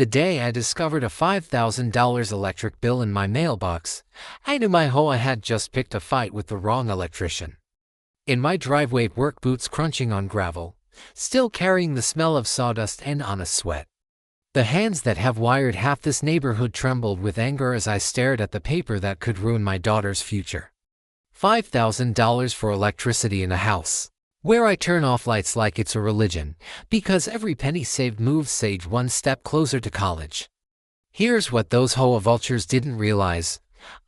The day I discovered a $5,000 electric bill in my mailbox, I knew my HOA had just picked a fight with the wrong electrician. In my driveway, work boots crunching on gravel, still carrying the smell of sawdust and honest sweat. The hands that have wired half this neighborhood trembled with anger as I stared at the paper that could ruin my daughter's future. $5,000 for electricity in a house where I turn off lights like it's a religion, because every penny saved moves Sage one step closer to college. Here's what those HOA vultures didn't realize.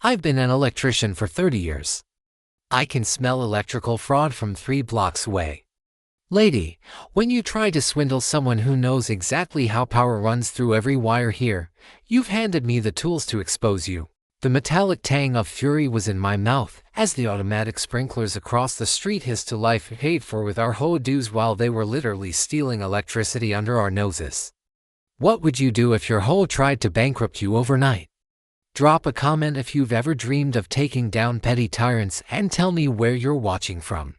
I've been an electrician for 30 years. I can smell electrical fraud from 3 blocks away. Lady, when you try to swindle someone who knows exactly how power runs through every wire here, you've handed me the tools to expose you. The metallic tang of fury was in my mouth as the automatic sprinklers across the street hissed to life, paid for with our HOA dues while they were literally stealing electricity under our noses. What would you do if your HOA tried to bankrupt you overnight? Drop a comment if you've ever dreamed of taking down petty tyrants and tell me where you're watching from.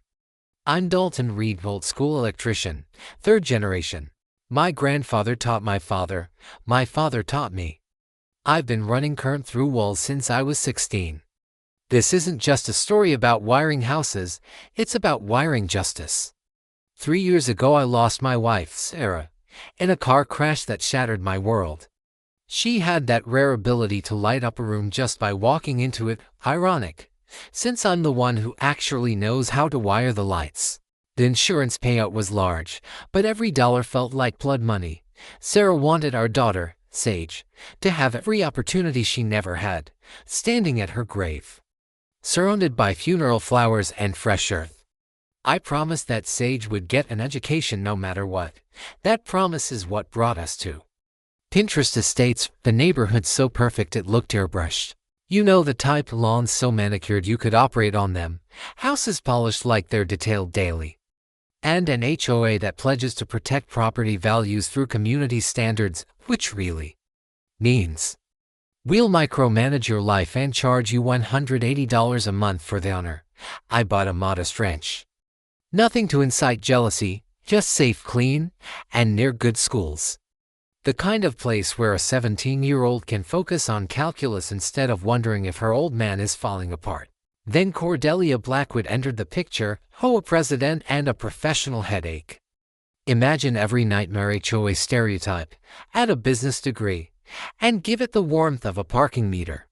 I'm Dalton Reed, old school electrician, 3rd generation. My grandfather taught my father taught me. I've been running current through walls since I was 16. This isn't just a story about wiring houses, it's about wiring justice. 3 years ago I lost my wife, Sarah, in a car crash that shattered my world. She had that rare ability to light up a room just by walking into it. Ironic, since I'm the one who actually knows how to wire the lights. The insurance payout was large, but every dollar felt like blood money. Sarah wanted our daughter, Sage, to have every opportunity she never had, standing at her grave, surrounded by funeral flowers and fresh earth. I promised that Sage would get an education no matter what. That promise is what brought us to Pinterest Estates, the neighborhood so perfect it looked airbrushed. You know the type, lawns so manicured you could operate on them, houses polished like they're detailed daily, and an HOA that pledges to protect property values through community standards, which really means we'll micromanage your life and charge you $180 a month for the honor. I bought a modest ranch. Nothing to incite jealousy, just safe, clean, and near good schools. The kind of place where a 17-year-old can focus on calculus instead of wondering if her old man is falling apart. Then Cordelia Blackwood entered the picture, HOA president and a professional headache. Imagine every nightmare HOA stereotype, add a business degree, and give it the warmth of a parking meter.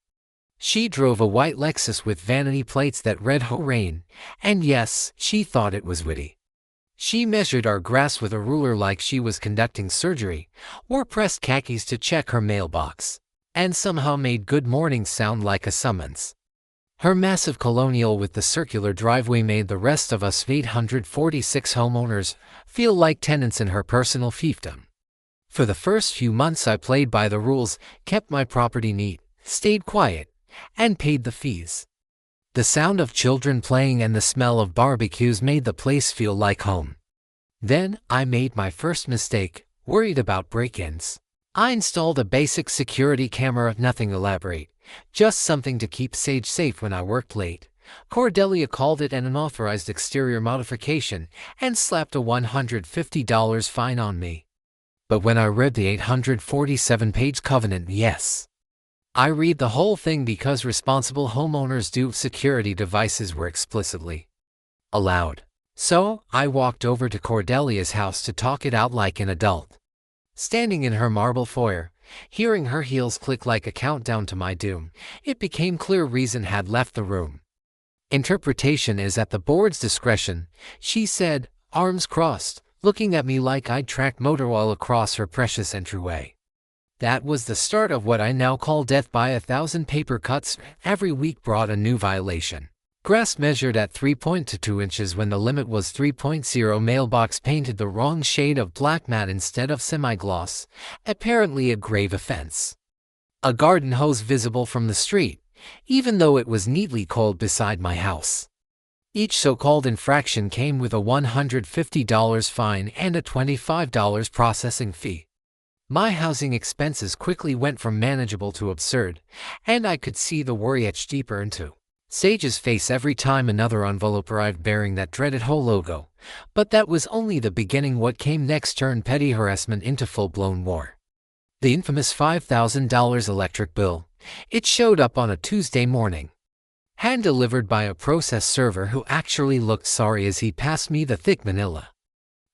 She drove a white Lexus with vanity plates that read HOA Rain, and yes, she thought it was witty. She measured our grass with a ruler like she was conducting surgery, wore pressed khakis to check her mailbox, and somehow made good morning sound like a summons. Her massive colonial with the circular driveway made the rest of us 846 homeowners feel like tenants in her personal fiefdom. For the first few months I played by the rules, kept my property neat, stayed quiet, and paid the fees. The sound of children playing and the smell of barbecues made the place feel like home. Then I made my first mistake, worried about break-ins. I installed a basic security camera, nothing elaborate, just something to keep Sage safe when I worked late. Cordelia called it an unauthorized exterior modification and slapped a $150 fine on me. But when I read the 847-page covenant, yes, I read the whole thing because responsible homeowners do. Security devices were explicitly allowed. So I walked over to Cordelia's house to talk it out like an adult. Standing in her marble foyer, hearing her heels click like a countdown to my doom, it became clear reason had left the room. Interpretation is at the board's discretion, she said, arms crossed, looking at me like I'd tracked motor oil across her precious entryway. That was the start of what I now call death by 1,000 paper cuts. Every week brought a new violation. Grass measured at 3.22 inches when the limit was 3.0. Mailbox painted the wrong shade of black matte instead of semi-gloss, apparently a grave offense. A garden hose visible from the street, even though it was neatly coiled beside my house. Each so-called infraction came with a $150 fine and a $25 processing fee. My housing expenses quickly went from manageable to absurd, and I could see the worry etched deeper into Sage's face every time another envelope arrived bearing that dreaded HOA logo. But that was only the beginning. What came next turned petty harassment into full-blown war. The infamous $5,000 electric bill. It showed up on a Tuesday morning. Hand-delivered by a process server who actually looked sorry as he passed me the thick manila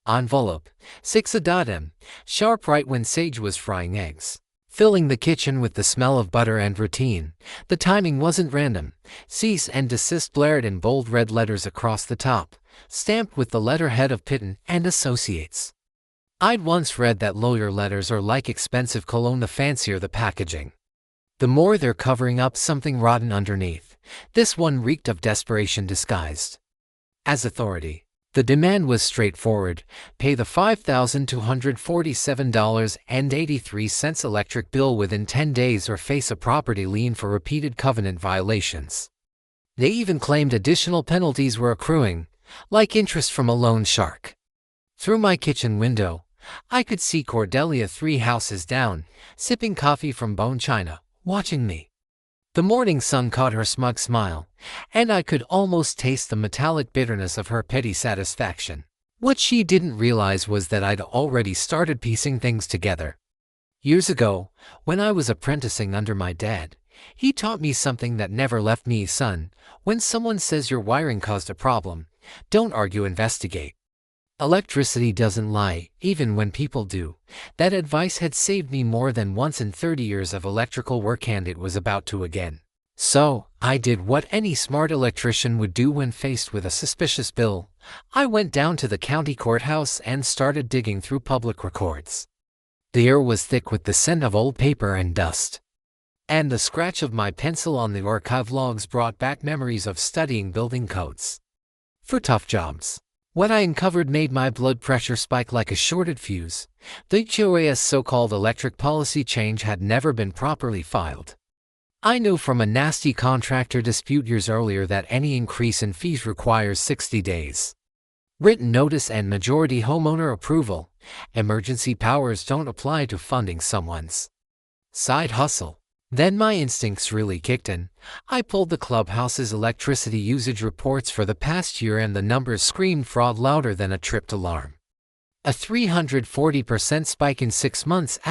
envelope. 6 a.m. Sharp right when Sage was frying eggs. Filling the kitchen with the smell of butter and routine. The timing wasn't random. Cease and desist blared in bold red letters across the top, stamped with the letterhead of Pitton and Associates. I'd once read that lawyer letters are like expensive cologne, the fancier the packaging, the more they're covering up something rotten underneath. This one reeked of desperation disguised as authority. The demand was straightforward: pay the $5,247.83 electric bill within 10 days or face a property lien for repeated covenant violations. They even claimed additional penalties were accruing, like interest from a loan shark. Through my kitchen window, I could see Cordelia 3 houses down, sipping coffee from bone china, watching me. The morning sun caught her smug smile, and I could almost taste the metallic bitterness of her petty satisfaction. What she didn't realize was that I'd already started piecing things together. Years ago, when I was apprenticing under my dad, he taught me something that never left me: son, when someone says your wiring caused a problem, don't argue, investigate. Electricity doesn't lie, even when people do. That advice had saved me more than once in 30 years of electrical work, and it was about to again. So, I did what any smart electrician would do when faced with a suspicious bill. I went down to the county courthouse and started digging through public records. The air was thick with the scent of old paper and dust, and the scratch of my pencil on the archive logs brought back memories of studying building codes for tough jobs. What I uncovered made my blood pressure spike like a shorted fuse. The HOA's so-called electric policy change had never been properly filed. I knew from a nasty contractor dispute years earlier that any increase in fees requires 60 days written notice and majority homeowner approval. Emergency powers don't apply to funding someone's side hustle. Then my instincts really kicked in. I pulled the clubhouse's electricity usage reports for the past year, and the numbers screamed fraud louder than a tripped alarm. A 340% spike in 6 months **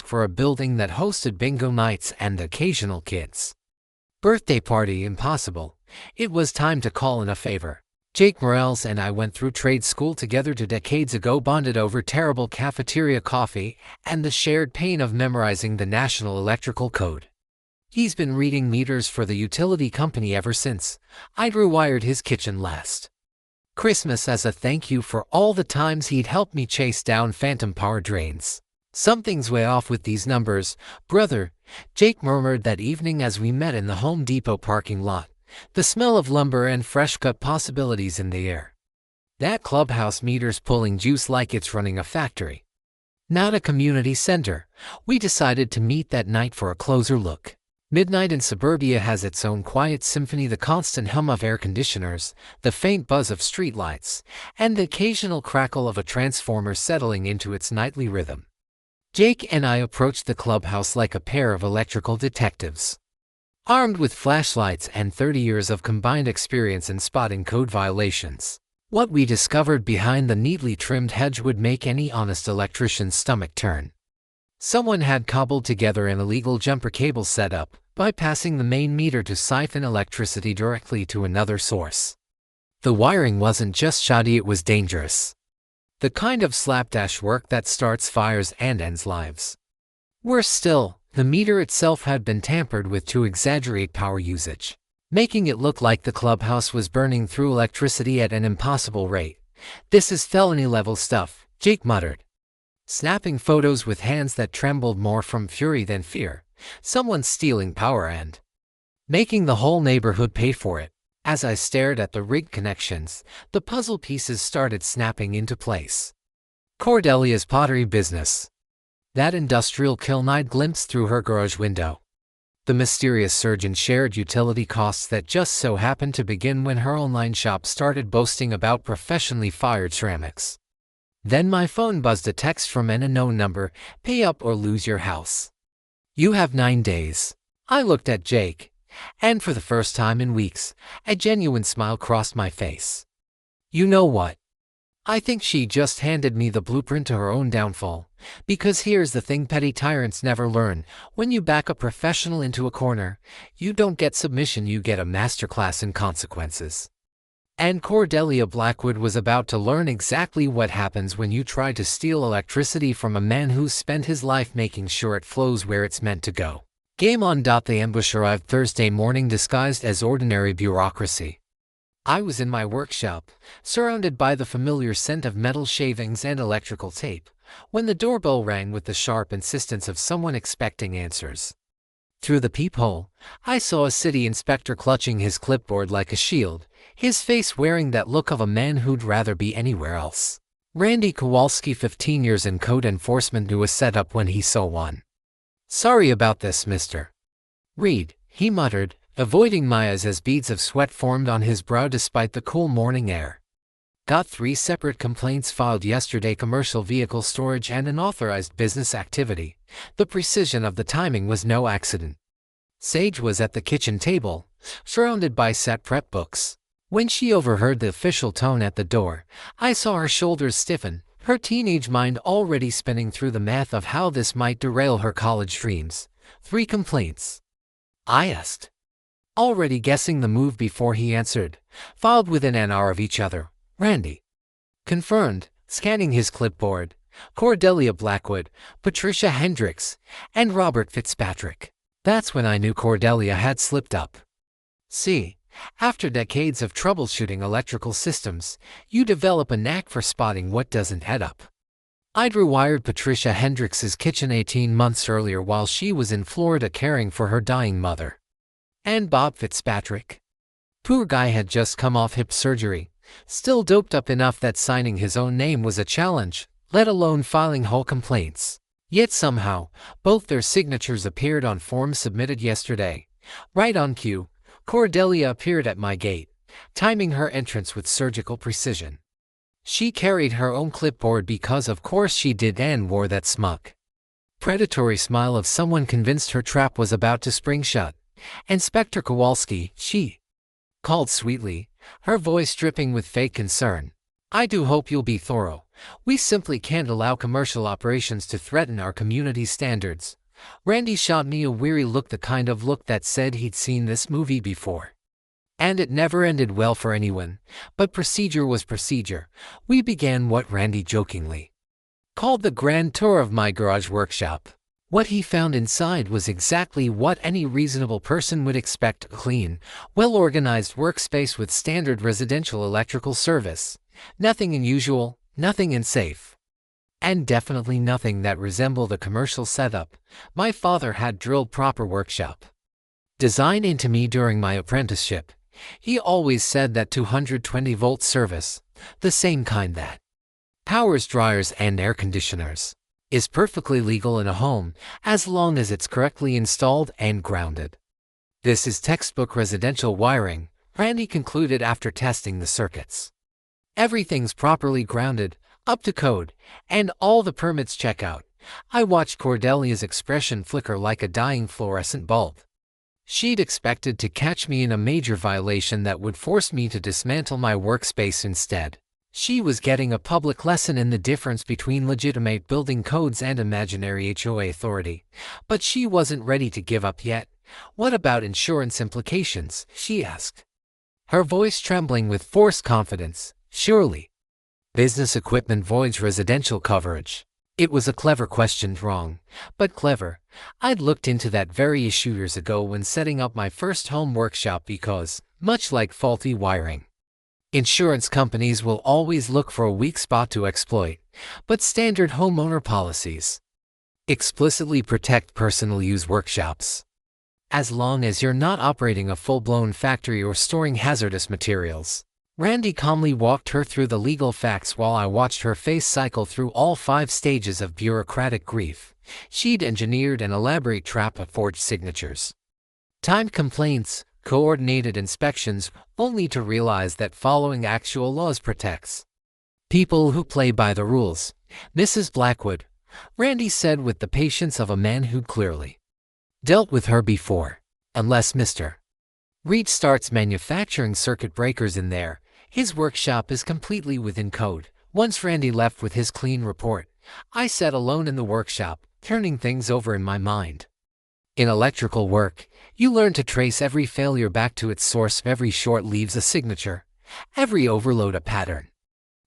for a building that hosted bingo nights and occasional kids' birthday party. Impossible. It was time to call in a favor. Jake Morales and I went through trade school together 2 decades ago, bonded over terrible cafeteria coffee and the shared pain of memorizing the National Electrical Code. He's been reading meters for the utility company ever since I'd rewired his kitchen last Christmas as a thank you for all the times he'd helped me chase down phantom power drains. Something's way off with these numbers, brother, Jake murmured that evening as we met in the Home Depot parking lot. The smell of lumber and fresh-cut possibilities in the air. That clubhouse meter's pulling juice like it's running a factory, not a community center. We decided to meet that night for a closer look. Midnight in suburbia has its own quiet symphony: the constant hum of air conditioners, the faint buzz of streetlights, and the occasional crackle of a transformer settling into its nightly rhythm. Jake and I approached the clubhouse like a pair of electrical detectives, armed with flashlights and 30 years of combined experience in spotting code violations. What we discovered behind the neatly trimmed hedge would make any honest electrician's stomach turn. Someone had cobbled together an illegal jumper cable setup, bypassing the main meter to siphon electricity directly to another source. The wiring wasn't just shoddy, it was dangerous. The kind of slapdash work that starts fires and ends lives. Worse still, the meter itself had been tampered with to exaggerate power usage, making it look like the clubhouse was burning through electricity at an impossible rate. "This is felony-level stuff," Jake muttered, snapping photos with hands that trembled more from fury than fear. "Someone's stealing power and making the whole neighborhood pay for it." As I stared at the rigged connections, the puzzle pieces started snapping into place. Cordelia's pottery business. That industrial kiln I'd glimpsed through her garage window. The mysterious surge in shared utility costs that just so happened to begin when her online shop started boasting about professionally fired ceramics. Then my phone buzzed, a text from an unknown number: "Pay up or lose your house. You have 9 days." I looked at Jake, and for the first time in weeks, a genuine smile crossed my face. "You know what?" I think she just handed me the blueprint to her own downfall. Because here's the thing petty tyrants never learn. When you back a professional into a corner, you don't get submission, you get a masterclass in consequences. And Cordelia Blackwood was about to learn exactly what happens when you try to steal electricity from a man who's spent his life making sure it flows where it's meant to go. Game on. The ambush arrived Thursday morning disguised as ordinary bureaucracy. I was in my workshop, surrounded by the familiar scent of metal shavings and electrical tape, when the doorbell rang with the sharp insistence of someone expecting answers. Through the peephole, I saw a city inspector clutching his clipboard like a shield, his face wearing that look of a man who'd rather be anywhere else. Randy Kowalski, 15 years in code enforcement, knew a setup when he saw one. "Sorry about this, Mr. Reed," he muttered, avoiding my eyes as beads of sweat formed on his brow despite the cool morning air. "Got 3 separate complaints filed yesterday: commercial vehicle storage and unauthorized business activity." The precision of the timing was no accident. Sage was at the kitchen table, surrounded by set prep books. When she overheard the official tone at the door, I saw her shoulders stiffen, her teenage mind already spinning through the math of how this might derail her college dreams. 3 complaints?" I asked, already guessing the move before he answered. "Filed within an hour of each other," Randy confirmed, scanning his clipboard. "Cordelia Blackwood, Patricia Hendricks, and Robert Fitzpatrick." That's when I knew Cordelia had slipped up. See, after decades of troubleshooting electrical systems, you develop a knack for spotting what doesn't add up. I'd rewired Patricia Hendricks's kitchen 18 months earlier while she was in Florida caring for her dying mother. And Bob Fitzpatrick? Poor guy had just come off hip surgery, still doped up enough that signing his own name was a challenge, let alone filing whole complaints. Yet somehow, both their signatures appeared on forms submitted yesterday. Right on cue, Cordelia appeared at my gate, timing her entrance with surgical precision. She carried her own clipboard because of course she did, and wore that smug, predatory smile of someone convinced her trap was about to spring shut. "Inspector Kowalski," she called sweetly, her voice dripping with fake concern. "I do hope you'll be thorough. We simply can't allow commercial operations to threaten our community standards." Randy shot me a weary look, the kind of look that said he'd seen this movie before. And it never ended well for anyone, but procedure was procedure. We began what Randy jokingly called the grand tour of my garage workshop. What he found inside was exactly what any reasonable person would expect: a clean, well-organized workspace with standard residential electrical service. Nothing unusual, nothing unsafe, and definitely nothing that resembled a commercial setup. My father had drilled proper workshop design into me during my apprenticeship. He always said that 220-volt service, the same kind that powers dryers and air conditioners, is perfectly legal in a home as long as it's correctly installed and grounded. This is textbook residential wiring, Randy concluded after testing the circuits. Everything's properly grounded, up to code, and all the permits check out. I watched Cordelia's expression flicker like a dying fluorescent bulb. She'd expected to catch me in a major violation that would force me to dismantle my workspace instead. She was getting a public lesson in the difference between legitimate building codes and imaginary HOA authority. But she wasn't ready to give up yet. "What about insurance implications?" she asked, her voice trembling with forced confidence. "Surely business equipment voids residential coverage." It was a clever question, wrong, but clever. I'd looked into that very issue years ago when setting up my first home workshop because, much like faulty wiring, insurance companies will always look for a weak spot to exploit, but standard homeowner policies explicitly protect personal use workshops. As long as you're not operating a full-blown factory or storing hazardous materials. Randy calmly walked her through the legal facts while I watched her face cycle through all 5 stages of bureaucratic grief. She'd engineered an elaborate trap of forged signatures, timed complaints, coordinated inspections, only to realize that following actual laws protects people who play by the rules. "Mrs. Blackwood," Randy said with the patience of a man who'd clearly dealt with her before. "Unless Mr. Reed starts manufacturing circuit breakers in there, his workshop is completely within code." Once Randy left with his clean report, I sat alone in the workshop, turning things over in my mind. In electrical work, you learn to trace every failure back to its source. Every short leaves a signature, every overload a pattern.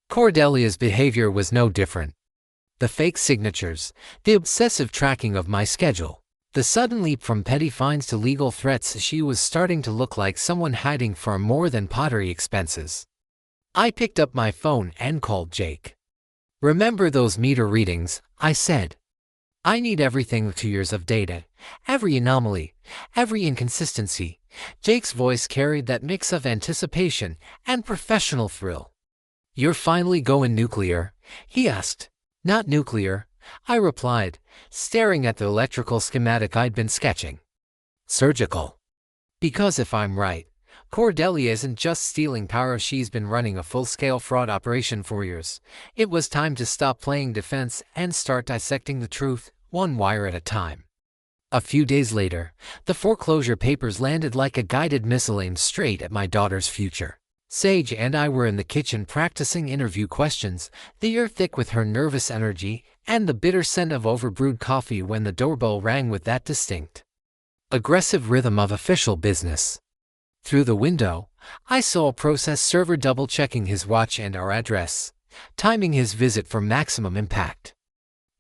Cordelia's behavior was no different. The fake signatures, the obsessive tracking of my schedule, the sudden leap from petty fines to legal threats. She was starting to look like someone hiding far more than pottery expenses. I picked up my phone and called Jake. "Remember those meter readings?" I said. "I need everything, 2 years of data, every anomaly, every inconsistency." Jake's voice carried that mix of anticipation and professional thrill. "You're finally going nuclear?" he asked. "Not nuclear," I replied, staring at the electrical schematic I'd been sketching. "Surgical. Because if I'm right, Cordelia isn't just stealing power, she's been running a full-scale fraud operation for years." It was time to stop playing defense and start dissecting the truth, one wire at a time. A few days later, the foreclosure papers landed like a guided missile aimed straight at my daughter's future. Sage and I were in the kitchen practicing interview questions, the air thick with her nervous energy and the bitter scent of overbrewed coffee when the doorbell rang with that distinct, aggressive rhythm of official business. Through the window, I saw a process server double-checking his watch and our address, timing his visit for maximum impact.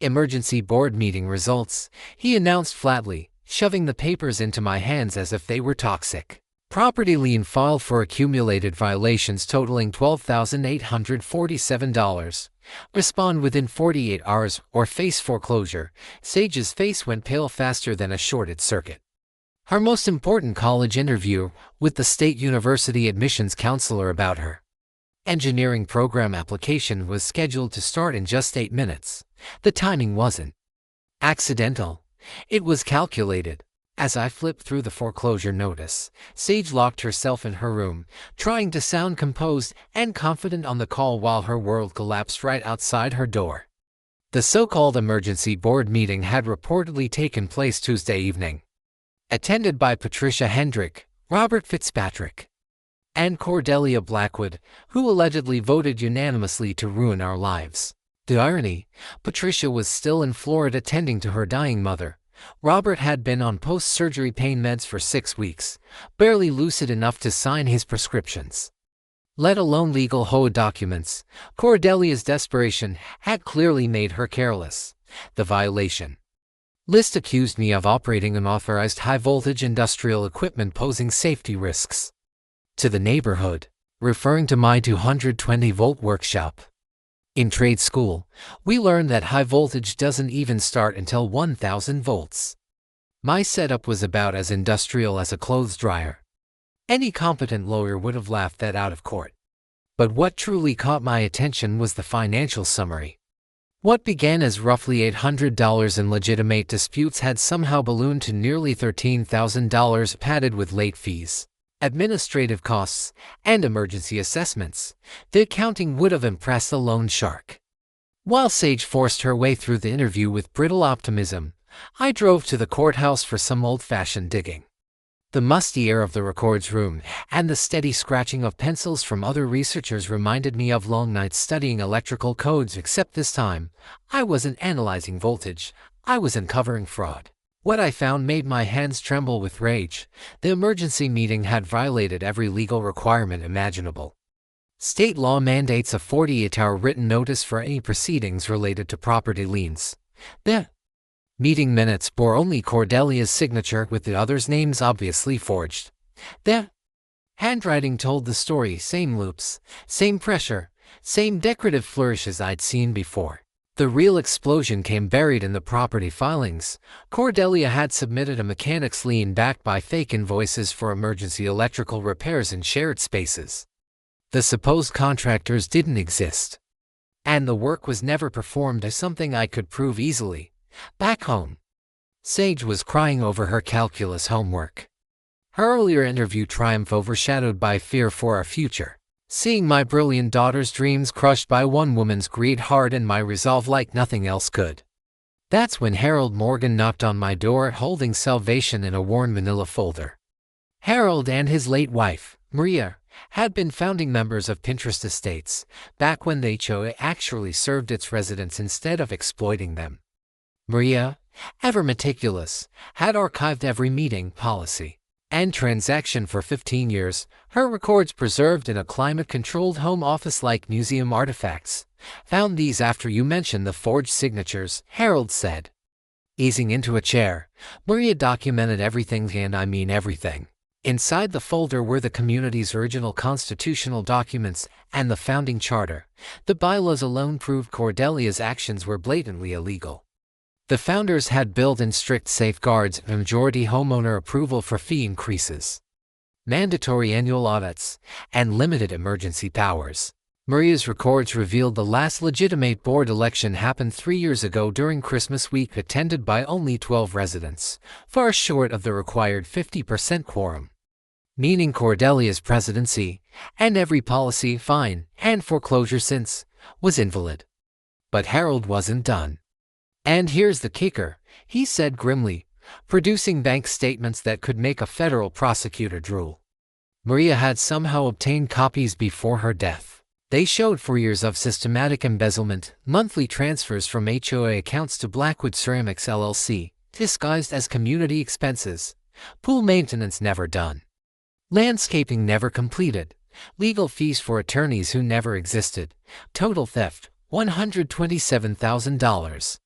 "Emergency board meeting results," he announced flatly, shoving the papers into my hands as if they were toxic. "Property lien filed for accumulated violations totaling $12,847. Respond within 48 hours or face foreclosure." Sage's face went pale faster than a shorted circuit. Her most important college interview with the state university admissions counselor about her engineering program application was scheduled to start in just 8 minutes. The timing wasn't accidental. It was calculated. As I flipped through the foreclosure notice, Sage locked herself in her room, trying to sound composed and confident on the call while her world collapsed right outside her door. The so-called emergency board meeting had reportedly taken place Tuesday evening, attended by Patricia Hendrick, Robert Fitzpatrick, and Cordelia Blackwood, who allegedly voted unanimously to ruin our lives. The irony: Patricia was still in Florida tending to her dying mother. Robert had been on post-surgery pain meds for 6 weeks, barely lucid enough to sign his prescriptions, let alone legal HOA documents. Cordelia's desperation had clearly made her careless. The violation list accused me of operating unauthorized high-voltage industrial equipment posing safety risks to the neighborhood, referring to my 220-volt workshop. In trade school, we learned that high voltage doesn't even start until 1,000 volts. My setup was about as industrial as a clothes dryer. Any competent lawyer would have laughed that out of court. But what truly caught my attention was the financial summary. What began as roughly $800 in legitimate disputes had somehow ballooned to nearly $13,000, padded with late fees, administrative costs, and emergency assessments. The accounting would have impressed a loan shark. While Sage forced her way through the interview with brittle optimism, I drove to the courthouse for some old-fashioned digging. The musty air of the records room and the steady scratching of pencils from other researchers reminded me of long nights studying electrical codes, except this time, I wasn't analyzing voltage, I was uncovering fraud. What I found made my hands tremble with rage. The emergency meeting had violated every legal requirement imaginable. State law mandates a 48-hour written notice for any proceedings related to property liens. The meeting minutes bore only Cordelia's signature, with the others' names obviously forged. The handwriting told the story: same loops, same pressure, same decorative flourishes I'd seen before. The real explosion came buried in the property filings. Cordelia had submitted a mechanic's lien backed by fake invoices for emergency electrical repairs in shared spaces. The supposed contractors didn't exist, and the work was never performed, as something I could prove easily. Back home, Sage was crying over her calculus homework, her earlier interview triumph overshadowed by fear for our future. Seeing my brilliant daughter's dreams crushed by one woman's greed hardened my resolve like nothing else could. That's when Harold Morgan knocked on my door, holding Salvation in a worn manila folder. Harold and his late wife, Maria, had been founding members of Pinterest estates, back when the HOA actually served its residents instead of exploiting them. Maria, ever meticulous, had archived every meeting, policy, and transaction for 15 years, her records preserved in a climate-controlled home office like museum artifacts. Found these after you mentioned the forged signatures, Harold said. Easing into a chair, Maria documented everything, and I mean everything. Inside the folder were the community's original constitutional documents and the founding charter. The bylaws alone proved Cordelia's actions were blatantly illegal. The founders had built in strict safeguards, majority homeowner approval for fee increases, mandatory annual audits, and limited emergency powers. Maria's records revealed the last legitimate board election happened 3 years ago during Christmas week, attended by only 12 residents, far short of the required 50% quorum. Meaning Cordelia's presidency, and every policy, fine, and foreclosure since, was invalid. But Harold wasn't done. And here's the kicker, he said grimly, producing bank statements that could make a federal prosecutor drool. Maria had somehow obtained copies before her death. They showed 4 years of systematic embezzlement, monthly transfers from HOA accounts to Blackwood Ceramics LLC, disguised as community expenses, pool maintenance never done, landscaping never completed, legal fees for attorneys who never existed, total theft, $127,000.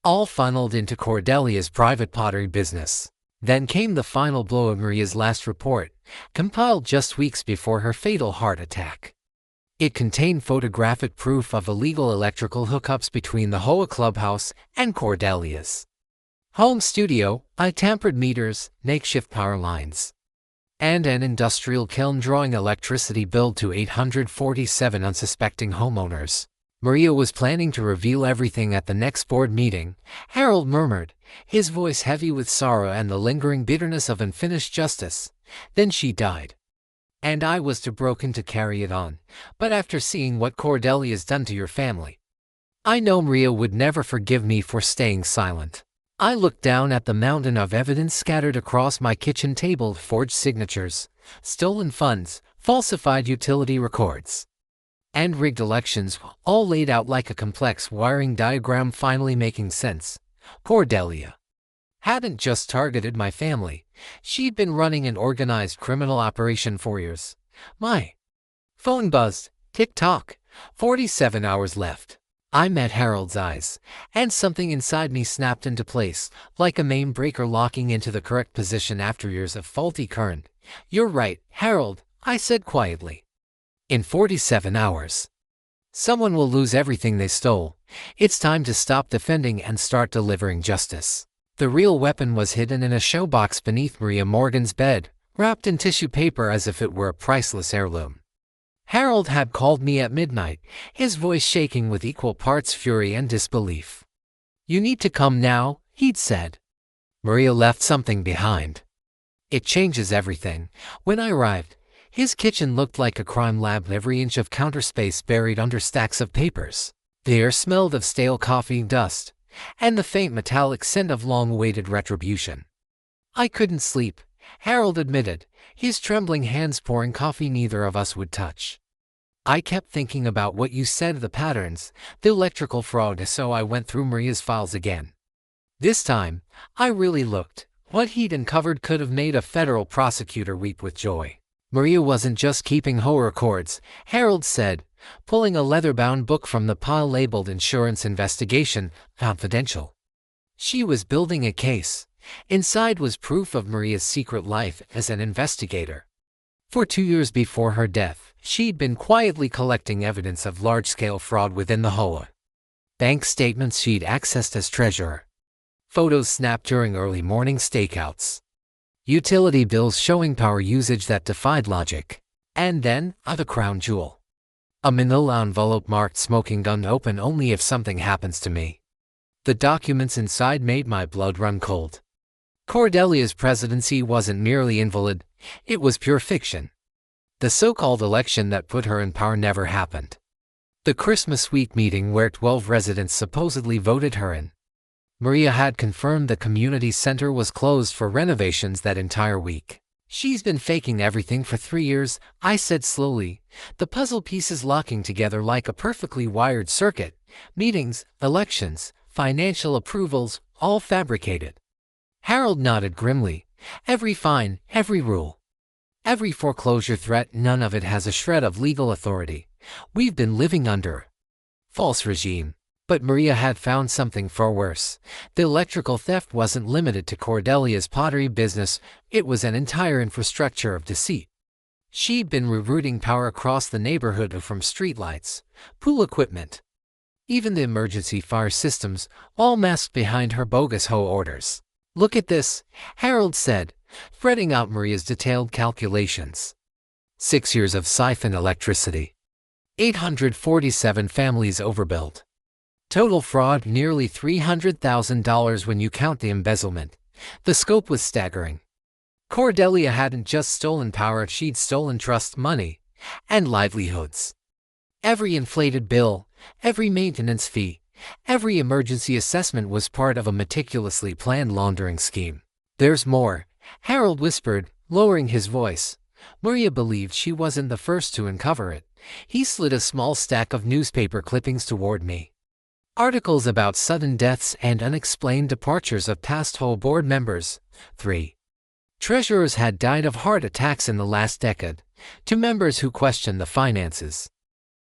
All funneled into Cordelia's private pottery business. Then came the final blow of Maria's last report, compiled just weeks before her fatal heart attack. It contained photographic proof of illegal electrical hookups between the HOA clubhouse and Cordelia's home studio, tampered meters, makeshift power lines, and an industrial kiln drawing electricity billed to 847 unsuspecting homeowners. Maria was planning to reveal everything at the next board meeting, Harold murmured, his voice heavy with sorrow and the lingering bitterness of unfinished justice. Then she died. And I was too broken to carry it on, but after seeing what Cordelia's done to your family, I know Maria would never forgive me for staying silent. I looked down at the mountain of evidence scattered across my kitchen table, forged signatures, stolen funds, falsified utility records, and rigged elections, all laid out like a complex wiring diagram finally making sense. Cordelia hadn't just targeted my family, she'd been running an organized criminal operation for years. My phone buzzed. Tick-tock. 47 hours left. I met Harold's eyes, and something inside me snapped into place, like a main breaker locking into the correct position after years of faulty current. You're right, Harold, I said quietly. In 47 hours, someone will lose everything they stole. It's time to stop defending and start delivering justice. The real weapon was hidden in a showbox beneath Maria Morgan's bed, wrapped in tissue paper as if it were a priceless heirloom. Harold had called me at midnight, his voice shaking with equal parts fury and disbelief. You need to come now, he'd said. Maria left something behind. It changes everything. When I arrived, his kitchen looked like a crime lab, every inch of counter space buried under stacks of papers. The air smelled of stale coffee dust, and the faint metallic scent of long-awaited retribution. I couldn't sleep, Harold admitted, his trembling hands pouring coffee neither of us would touch. I kept thinking about what you said, the patterns, the electrical fraud, so I went through Maria's files again. This time, I really looked. What he'd uncovered could have made a federal prosecutor weep with joy. Maria wasn't just keeping HOA records, Harold said, pulling a leather-bound book from the pile labeled Insurance Investigation, Confidential. She was building a case. Inside was proof of Maria's secret life as an investigator. For 2 years before her death, she'd been quietly collecting evidence of large-scale fraud within the HOA. Bank statements she'd accessed as treasurer. Photos snapped during early morning stakeouts. Utility bills showing power usage that defied logic. And then, the crown jewel. A manila envelope marked smoking gun, open only if something happens to me. The documents inside made my blood run cold. Cordelia's presidency wasn't merely invalid, it was pure fiction. The so-called election that put her in power never happened. The Christmas week meeting where 12 residents supposedly voted her in. Maria had confirmed the community center was closed for renovations that entire week. She's been faking everything for 3 years, I said slowly, the puzzle pieces locking together like a perfectly wired circuit. Meetings, elections, financial approvals, all fabricated. Harold nodded grimly. Every fine, every rule, every foreclosure threat, none of it has a shred of legal authority. We've been living under a false regime. But Maria had found something far worse. The electrical theft wasn't limited to Cordelia's pottery business, it was an entire infrastructure of deceit. She'd been rerouting power across the neighborhood from streetlights, pool equipment, even the emergency fire systems, all masked behind her bogus HOA orders. Look at this, Harold said, spreading out Maria's detailed calculations. 6 years of siphoned electricity. 847 families overbilled. Total fraud nearly $300,000 when you count the embezzlement. The scope was staggering. Cordelia hadn't just stolen power, she'd stolen trust money and livelihoods. Every inflated bill, every maintenance fee, every emergency assessment was part of a meticulously planned laundering scheme. There's more, Harold whispered, lowering his voice. Maria believed she wasn't the first to uncover it. He slid a small stack of newspaper clippings toward me. Articles about sudden deaths and unexplained departures of past HOA board members. 3 treasurers had died of heart attacks in the last decade. 2 members who questioned the finances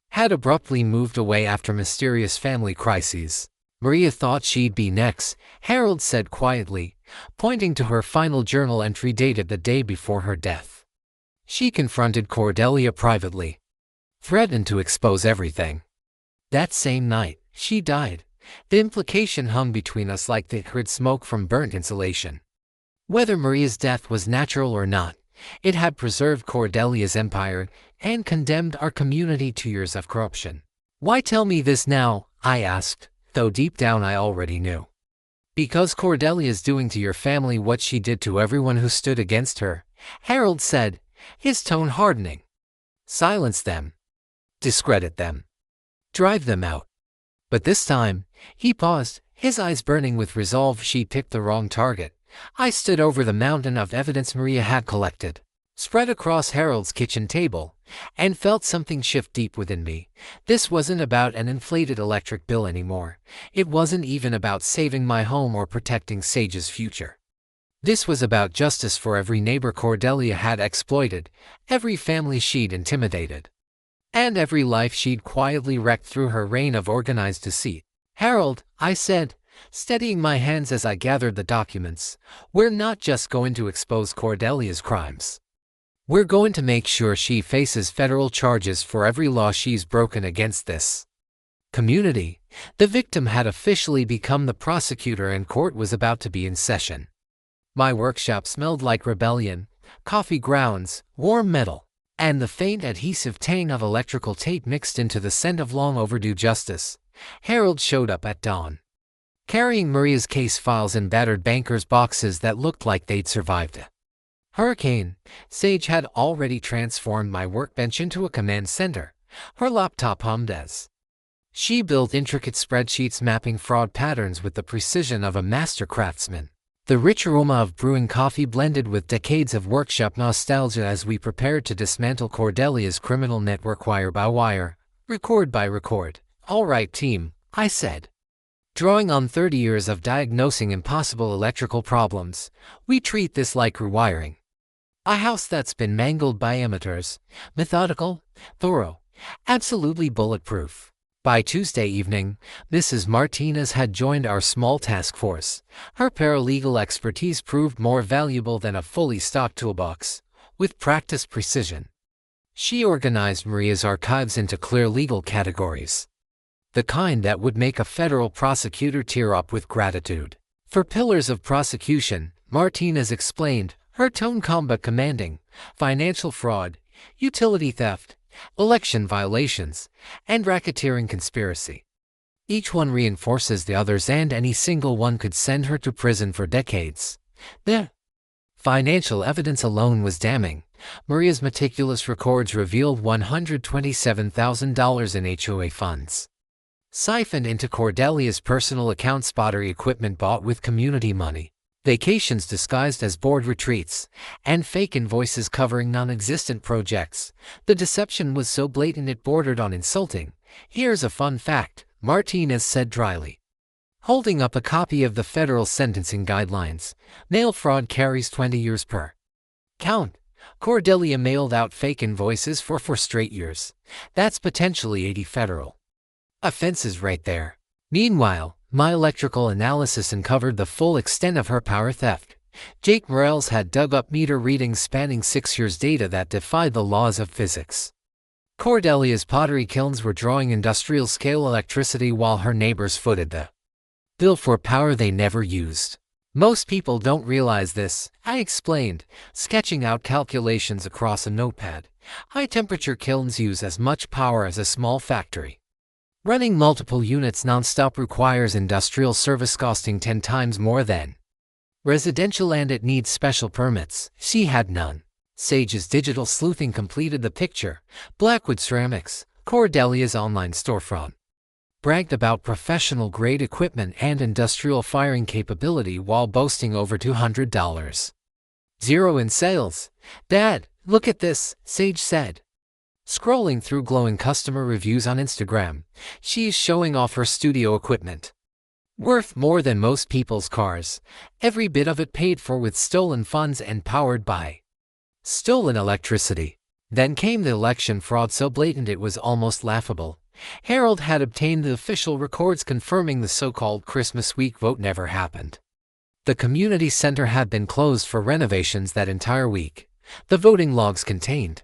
had abruptly moved away after mysterious family crises. Maria thought she'd be next, Harold said quietly, pointing to her final journal entry dated the day before her death. She confronted Cordelia privately, threatened to expose everything. That same night, she died. The implication hung between us like the acrid smoke from burnt insulation. Whether Maria's death was natural or not, it had preserved Cordelia's empire and condemned our community to years of corruption. Why tell me this now? I asked, though deep down I already knew. Because Cordelia's doing to your family what she did to everyone who stood against her, Harold said, his tone hardening. Silence them. Discredit them. Drive them out. But this time, he paused, his eyes burning with resolve. She picked the wrong target. I stood over the mountain of evidence Maria had collected, spread across Harold's kitchen table, and felt something shift deep within me. This wasn't about an inflated electric bill anymore. It wasn't even about saving my home or protecting Sage's future. This was about justice for every neighbor Cordelia had exploited, every family she'd intimidated, and every life she'd quietly wrecked through her reign of organized deceit. Harold, I said, steadying my hands as I gathered the documents, we're not just going to expose Cordelia's crimes. We're going to make sure she faces federal charges for every law she's broken against this community. The victim had officially become the prosecutor and court was about to be in session. My workshop smelled like rebellion, coffee grounds, warm metal, and the faint adhesive tang of electrical tape mixed into the scent of long overdue justice. Harold showed up at dawn, carrying Maria's case files and battered bankers' boxes that looked like they'd survived a hurricane. Sage had already transformed my workbench into a command center. Her laptop hummed as she built intricate spreadsheets mapping fraud patterns with the precision of a master craftsman. The rich aroma of brewing coffee blended with decades of workshop nostalgia as we prepared to dismantle Cordelia's criminal network wire by wire, record by record. All right, team, I said, drawing on 30 years of diagnosing impossible electrical problems. We treat this like rewiring a house that's been mangled by amateurs. Methodical, thorough, absolutely bulletproof. By Tuesday evening, Mrs. Martinez had joined our small task force. Her paralegal expertise proved more valuable than a fully stocked toolbox. With practiced precision, she organized Maria's archives into clear legal categories, the kind that would make a federal prosecutor tear up with gratitude. For pillars of prosecution, Martinez explained, her tone calm but commanding: financial fraud, utility theft, election violations, and racketeering conspiracy. Each one reinforces the others, and any single one could send her to prison for decades. The financial evidence alone was damning. Maria's meticulous records revealed $127,000 in HOA funds, siphoned into Cordelia's personal accounts, pottery equipment bought with community money, Vacations disguised as board retreats, and fake invoices covering non-existent projects. The deception was so blatant it bordered on insulting. Here's a fun fact, Martinez said dryly, holding up a copy of the federal sentencing guidelines. Mail fraud carries 20 years per count. Cordelia mailed out fake invoices for 4 straight years. That's potentially 80 federal offenses right there. Meanwhile, my electrical analysis uncovered the full extent of her power theft. Jake Morales had dug up meter readings spanning 6 years' data that defied the laws of physics. Cordelia's pottery kilns were drawing industrial-scale electricity while her neighbors footed the bill for power they never used. Most people don't realize this, I explained, sketching out calculations across a notepad. High-temperature kilns use as much power as a small factory. Running multiple units non-stop requires industrial service costing 10 times more than residential, and it needs special permits. She had none. Sage's digital sleuthing completed the picture. Blackwood Ceramics, Cordelia's online storefront, bragged about professional-grade equipment and industrial firing capability while boasting over $200 zero in sales. "Dad, look at this," Sage said, scrolling through glowing customer reviews on Instagram. She's showing off her studio equipment, worth more than most people's cars, every bit of it paid for with stolen funds and powered by stolen electricity. Then came the election fraud so blatant it was almost laughable. Harold had obtained the official records confirming the so-called Christmas week vote never happened. The community center had been closed for renovations that entire week. The voting logs contained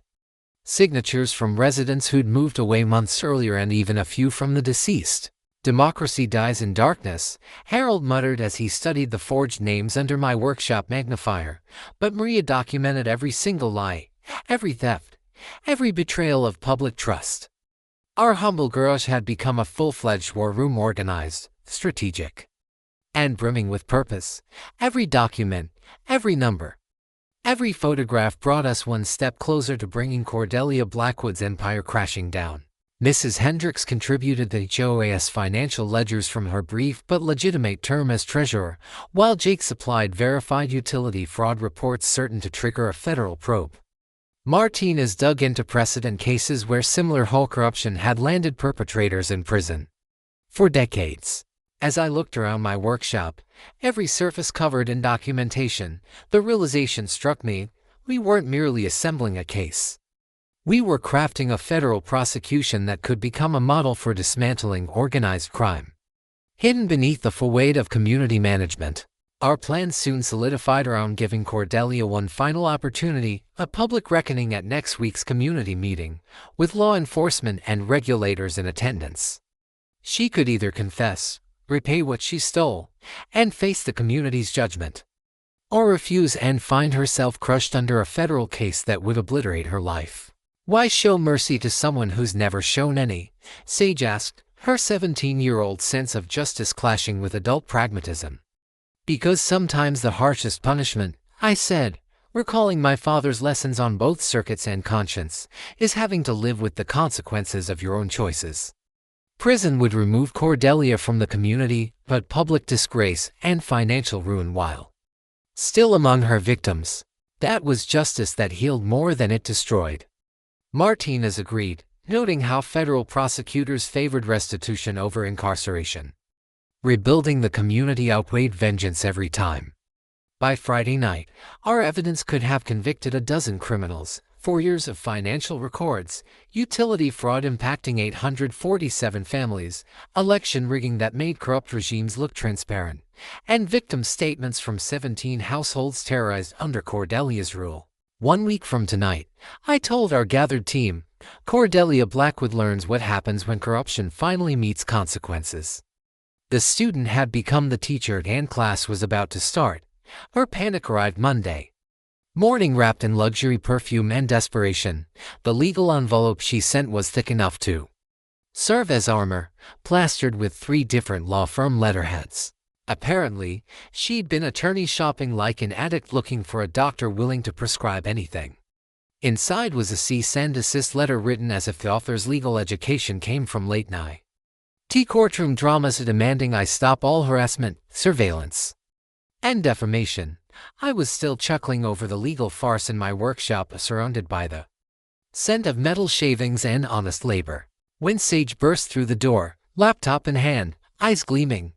signatures from residents who'd moved away months earlier and even a few from the deceased. "Democracy dies in darkness," Harold muttered as he studied the forged names under my workshop magnifier. But Maria documented every single lie, every theft, every betrayal of public trust. Our humble garage had become a full-fledged war room, organized, strategic, and brimming with purpose. Every document, every number, every photograph brought us one step closer to bringing Cordelia Blackwood's empire crashing down. Mrs. Hendricks contributed the HOA's financial ledgers from her brief but legitimate term as treasurer, while Jake supplied verified utility fraud reports certain to trigger a federal probe. Martinez dug into precedent cases where similar HOA corruption had landed perpetrators in prison for decades. As I looked around my workshop, every surface covered in documentation, the realization struck me: we weren't merely assembling a case. We were crafting a federal prosecution that could become a model for dismantling organized crime. Hidden beneath the full weight of community management, our plans soon solidified around giving Cordelia one final opportunity, a public reckoning at next week's community meeting, with law enforcement and regulators in attendance. She could either confess, repay what she stole, and face the community's judgment, or refuse and find herself crushed under a federal case that would obliterate her life. "Why show mercy to someone who's never shown any?" Sage asked, her 17-year-old sense of justice clashing with adult pragmatism. "Because sometimes the harshest punishment," I said, recalling my father's lessons on both circuits and conscience, "is having to live with the consequences of your own choices." Prison would remove Cordelia from the community, but public disgrace and financial ruin while still among her victims. That was justice that healed more than it destroyed. Martinez agreed, noting how federal prosecutors favored restitution over incarceration. Rebuilding the community outweighed vengeance every time. By Friday night, our evidence could have convicted a dozen criminals, 4 years of financial records, utility fraud impacting 847 families, election rigging that made corrupt regimes look transparent, and victim statements from 17 households terrorized under Cordelia's rule. 1 week from tonight, I told our gathered team, Cordelia Blackwood learns what happens when corruption finally meets consequences. The student had become the teacher and class was about to start. Her panic arrived Monday morning wrapped in luxury perfume and desperation. The legal envelope she sent was thick enough to serve as armor, plastered with 3 different law firm letterheads. Apparently, she'd been attorney shopping like an addict looking for a doctor willing to prescribe anything. Inside was a cease and desist letter written as if the author's legal education came from late night courtroom dramas demanding I stop all harassment, surveillance, and defamation. I was still chuckling over the legal farce in my workshop, surrounded by the scent of metal shavings and honest labor, when Sage burst through the door, laptop in hand, eyes gleaming.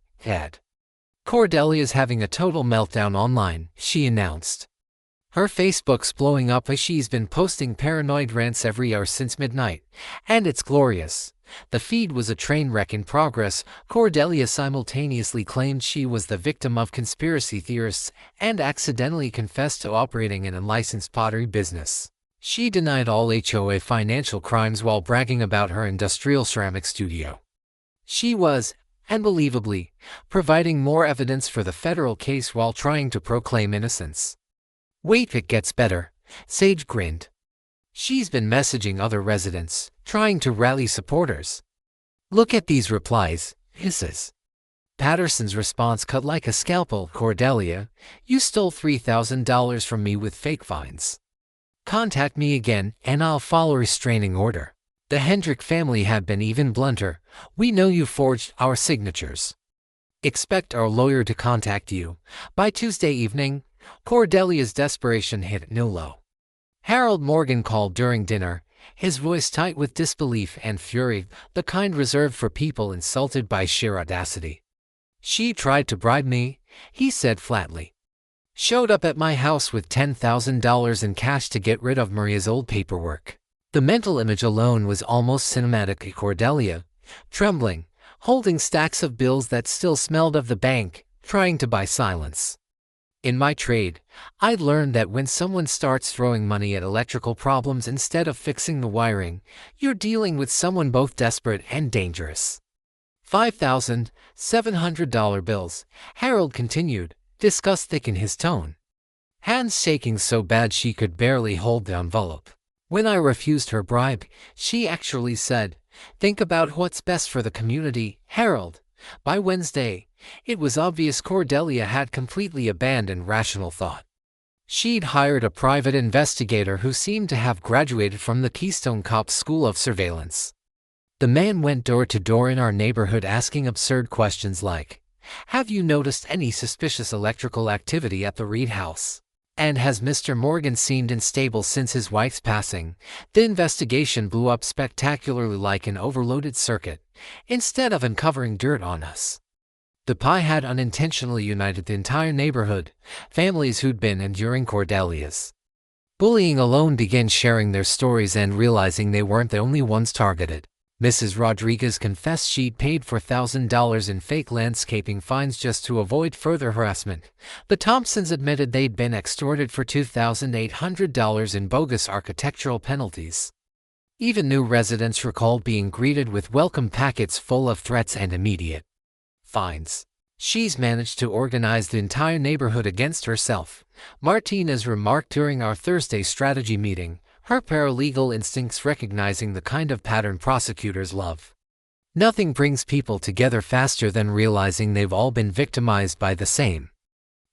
Cordelia's having a total meltdown online, she announced. Her Facebook's blowing up as she's been posting paranoid rants every hour since midnight, and it's glorious. The feed was a train wreck in progress. Cordelia simultaneously claimed she was the victim of conspiracy theorists and accidentally confessed to operating an unlicensed pottery business. She denied all HOA financial crimes while bragging about her industrial ceramic studio. She was, unbelievably, providing more evidence for the federal case while trying to proclaim innocence. Wait, it gets better, Sage grinned. She's been messaging other residents, trying to rally supporters. Look at these replies, hisses. Patterson's response cut like a scalpel. Cordelia, you stole $3,000 from me with fake fines. Contact me again, and I'll follow restraining order. The Hendrick family had been even blunter. We know you forged our signatures. Expect our lawyer to contact you. By Tuesday evening, Cordelia's desperation hit new low. Harold Morgan called during dinner, his voice tight with disbelief and fury, the kind reserved for people insulted by sheer audacity. She tried to bribe me, he said flatly. Showed up at my house with $10,000 in cash to get rid of Maria's old paperwork. The mental image alone was almost cinematic. Cordelia, trembling, holding stacks of bills that still smelled of the bank, trying to buy silence. In my trade, I learned that when someone starts throwing money at electrical problems instead of fixing the wiring, you're dealing with someone both desperate and dangerous. $5,700 bills, Harold continued, disgust thick in his tone. Hands shaking so bad she could barely hold the envelope. When I refused her bribe, she actually said, think about what's best for the community, Harold. By Wednesday, it was obvious Cordelia had completely abandoned rational thought. She'd hired a private investigator who seemed to have graduated from the Keystone Cops School of Surveillance. The man went door to door in our neighborhood asking absurd questions like, have you noticed any suspicious electrical activity at the Reed house? And has Mr. Morgan seemed unstable since his wife's passing? The investigation blew up spectacularly like an overloaded circuit, instead of uncovering dirt on us. The pie had unintentionally united the entire neighborhood. Families who'd been enduring Cordelia's bullying alone began sharing their stories and realizing they weren't the only ones targeted. Mrs. Rodriguez confessed she'd paid $4,000 in fake landscaping fines just to avoid further harassment. The Thompsons admitted they'd been extorted for $2,800 in bogus architectural penalties. Even new residents recalled being greeted with welcome packets full of threats and immediate fines. She's managed to organize the entire neighborhood against herself, Martinez remarked during our Thursday strategy meeting, her paralegal instincts recognizing the kind of pattern prosecutors love. Nothing brings people together faster than realizing they've all been victimized by the same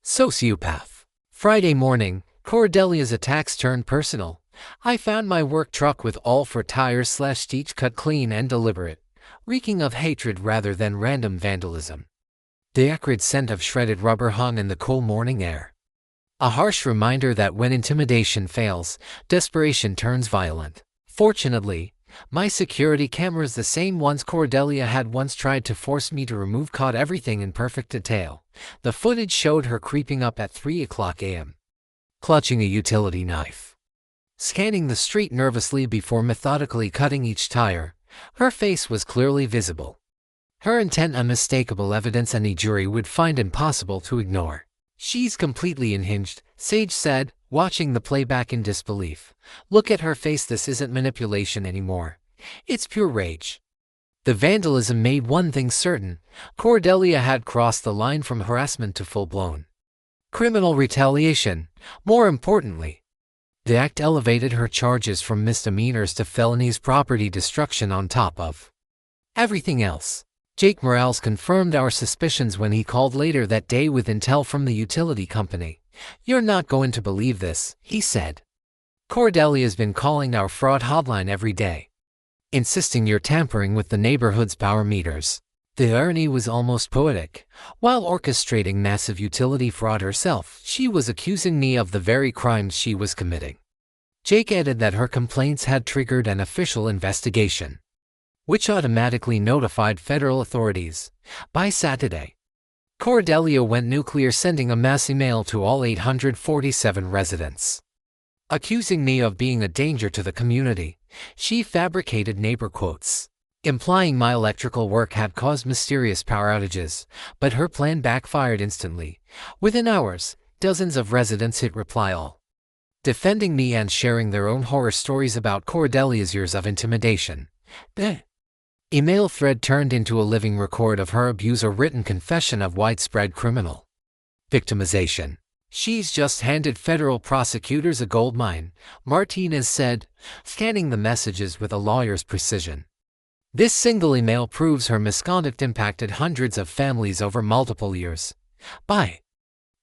sociopath. Friday morning, Cordelia's attacks turned personal. I found my work truck with all four tires / each cut clean and deliberate, reeking of hatred rather than random vandalism. The acrid scent of shredded rubber hung in the cool morning air. A harsh reminder that when intimidation fails, desperation turns violent. Fortunately, my security cameras, the same ones Cordelia had once tried to force me to remove, caught everything in perfect detail. The footage showed her creeping up at 3:00 a.m., clutching a utility knife, scanning the street nervously before methodically cutting each tire. Her face was clearly visible. Her intent unmistakable, evidence any jury would find impossible to ignore. She's completely unhinged, Sage said, watching the playback in disbelief. Look at her face. This isn't manipulation anymore. It's pure rage. The vandalism made one thing certain. Cordelia had crossed the line from harassment to full-blown criminal retaliation. More importantly, the act elevated her charges from misdemeanors to felonies, property destruction on top of everything else. Jake Morales confirmed our suspicions when he called later that day with intel from the utility company. You're not going to believe this, he said. Cordelia's been calling our fraud hotline every day, insisting you're tampering with the neighborhood's power meters. The irony was almost poetic. While orchestrating massive utility fraud herself, she was accusing me of the very crimes she was committing. Jake added that her complaints had triggered an official investigation, which automatically notified federal authorities. By Saturday, Cordelia went nuclear, sending a mass email to all 847 residents, accusing me of being a danger to the community. She fabricated neighbor quotes, implying my electrical work had caused mysterious power outages, but her plan backfired instantly. Within hours, dozens of residents hit reply all, defending me and sharing their own horror stories about Cordelia's years of intimidation. The email thread turned into a living record of her abuse, a written confession of widespread criminal victimization. She's just handed federal prosecutors a gold mine, Martinez said, scanning the messages with a lawyer's precision. This single email proves her misconduct impacted hundreds of families over multiple years. By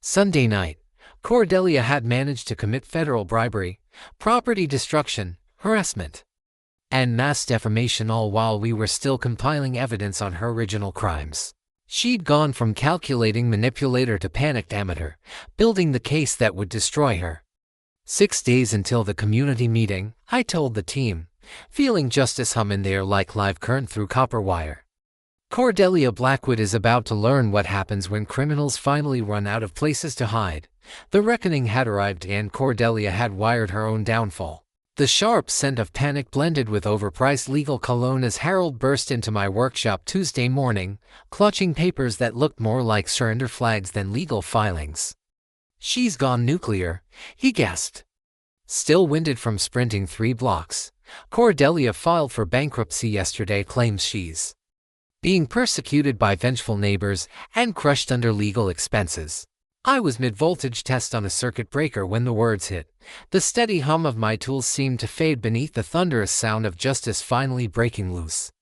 Sunday night, Cordelia had managed to commit federal bribery, property destruction, harassment, and mass defamation, all while we were still compiling evidence on her original crimes. She'd gone from calculating manipulator to panicked amateur, building the case that would destroy her. 6 days until the community meeting, I told the team, feeling justice hum in the air like live current through copper wire. Cordelia Blackwood is about to learn what happens when criminals finally run out of places to hide. The reckoning had arrived, and Cordelia had wired her own downfall. The sharp scent of panic blended with overpriced legal cologne as Harold burst into my workshop Tuesday morning, clutching papers that looked more like surrender flags than legal filings. "She's gone nuclear," he gasped. Still winded from sprinting 3 blocks, Cordelia filed for bankruptcy yesterday, claims she's being persecuted by vengeful neighbors and crushed under legal expenses. I was mid-voltage test on a circuit breaker when the words hit. The steady hum of my tools seemed to fade beneath the thunderous sound of justice finally breaking loose.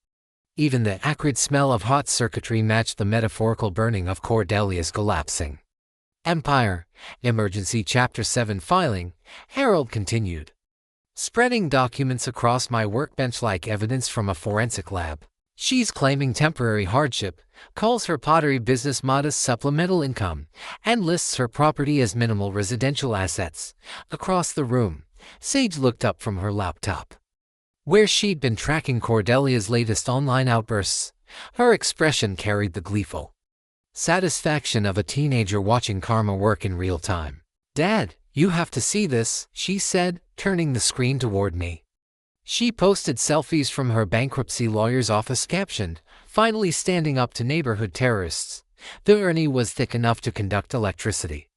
Even the acrid smell of hot circuitry matched the metaphorical burning of Cordelia's collapsing empire. Emergency Chapter 7 filing, Harold continued, spreading documents across my workbench like evidence from a forensic lab. She's claiming temporary hardship, calls her pottery business modest supplemental income, and lists her property as minimal residential assets. Across the room, Sage looked up from her laptop, where she'd been tracking Cordelia's latest online outbursts. Her expression carried the gleeful satisfaction of a teenager watching karma work in real time. "Dad, you have to see this," she said, turning the screen toward me. She posted selfies from her bankruptcy lawyer's office captioned, "Finally standing up to neighborhood terrorists." The irony was thick enough to conduct electricity.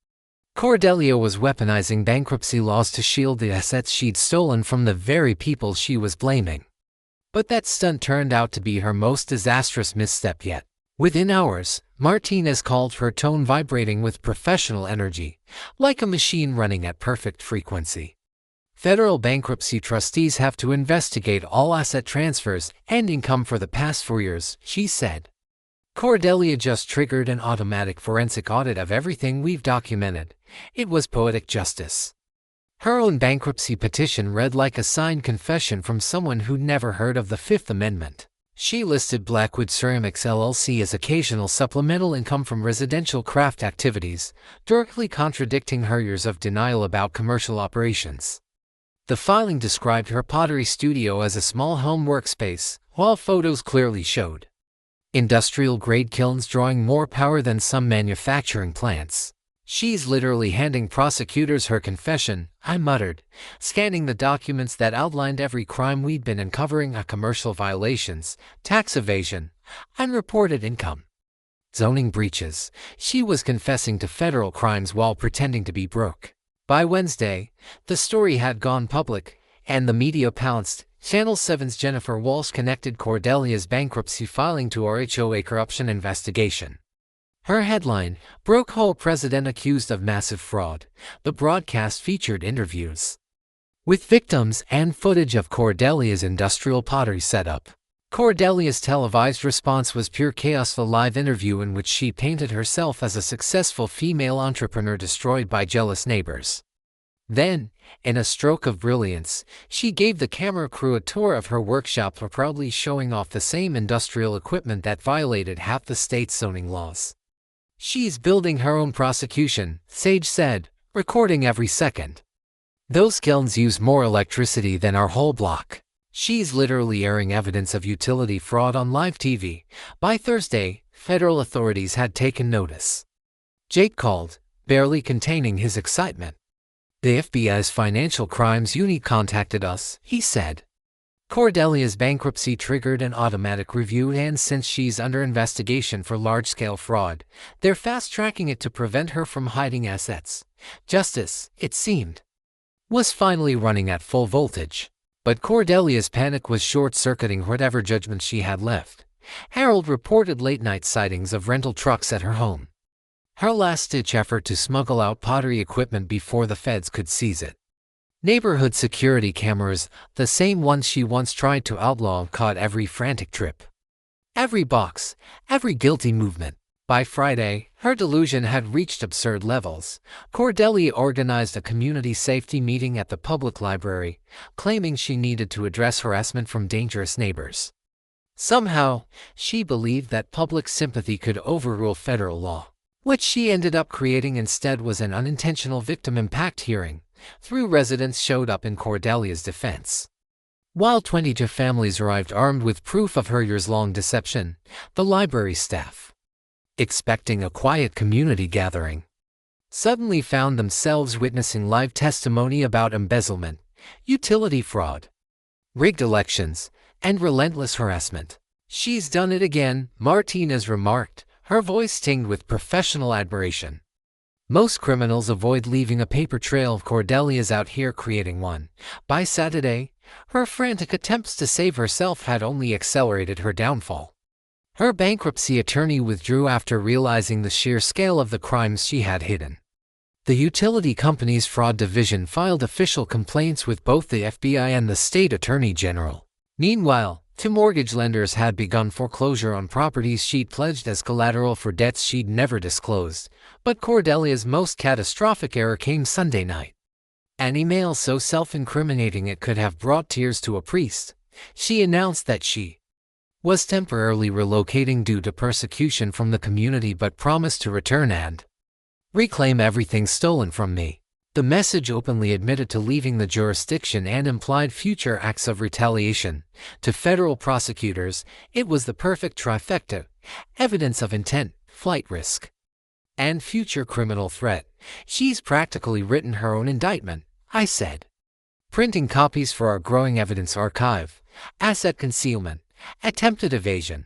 Cordelia was weaponizing bankruptcy laws to shield the assets she'd stolen from the very people she was blaming. But that stunt turned out to be her most disastrous misstep yet. Within hours, Martinez called, her tone vibrating with professional energy, like a machine running at perfect frequency. Federal bankruptcy trustees have to investigate all asset transfers and income for the past 4 years, she said. Cordelia just triggered an automatic forensic audit of everything we've documented. It was poetic justice. Her own bankruptcy petition read like a signed confession from someone who'd never heard of the Fifth Amendment. She listed Blackwood Ceramics LLC as occasional supplemental income from residential craft activities, directly contradicting her years of denial about commercial operations. The filing described her pottery studio as a small home workspace, while photos clearly showed industrial-grade kilns drawing more power than some manufacturing plants. "She's literally handing prosecutors her confession," I muttered, scanning the documents that outlined every crime we'd been uncovering: commercial violations, tax evasion, unreported income, zoning breaches. She was confessing to federal crimes while pretending to be broke. By Wednesday, the story had gone public, and the media pounced. Channel 7's Jennifer Walsh connected Cordelia's bankruptcy filing to our HOA corruption investigation. Her headline, "Broke HOA President Accused of Massive Fraud." The broadcast featured interviews with victims and footage of Cordelia's industrial pottery setup. Cordelia's televised response was pure chaos, a live interview in which she painted herself as a successful female entrepreneur destroyed by jealous neighbors. Then, in a stroke of brilliance, she gave the camera crew a tour of her workshop, proudly showing off the same industrial equipment that violated half the state's zoning laws. "She's building her own prosecution," Sage said, recording every second. "Those kilns use more electricity than our whole block. She's literally airing evidence of utility fraud on live TV." By Thursday, federal authorities had taken notice. Jake called, barely containing his excitement. "The FBI's Financial Crimes Unit contacted us," he said. "Cordelia's bankruptcy triggered an automatic review, and since she's under investigation for large-scale fraud, they're fast-tracking it to prevent her from hiding assets." Justice, it seemed, was finally running at full voltage. But Cordelia's panic was short-circuiting whatever judgment she had left. Harold reported late-night sightings of rental trucks at her home, her last-ditch effort to smuggle out pottery equipment before the feds could seize it. Neighborhood security cameras, the same ones she once tried to outlaw, caught every frantic trip, every box, every guilty movement. By Friday, her delusion had reached absurd levels. Cordelia organized a community safety meeting at the public library, claiming she needed to address harassment from dangerous neighbors. Somehow, she believed that public sympathy could overrule federal law. What she ended up creating instead was an unintentional victim impact hearing. 3 residents showed up in Cordelia's defense, while 22 families arrived armed with proof of her years-long deception. The library staff, expecting a quiet community gathering, suddenly found themselves witnessing live testimony about embezzlement, utility fraud, rigged elections, and relentless harassment. "She's done it again," Martinez remarked, her voice tinged with professional admiration. "Most criminals avoid leaving a paper trail. Cordelia's out here creating one." By Saturday, her frantic attempts to save herself had only accelerated her downfall. Her bankruptcy attorney withdrew after realizing the sheer scale of the crimes she had hidden. The utility company's fraud division filed official complaints with both the FBI and the state attorney general. Meanwhile, 2 mortgage lenders had begun foreclosure on properties she'd pledged as collateral for debts she'd never disclosed. But Cordelia's most catastrophic error came Sunday night. An email so self-incriminating it could have brought tears to a priest. She announced that she was temporarily relocating due to persecution from the community, but promised to return and reclaim everything stolen from me. The message openly admitted to leaving the jurisdiction and implied future acts of retaliation. To federal prosecutors, it was the perfect trifecta: evidence of intent, flight risk, and future criminal threat. "She's practically written her own indictment," I said. "Printing copies for our growing evidence archive, asset concealment, attempted evasion,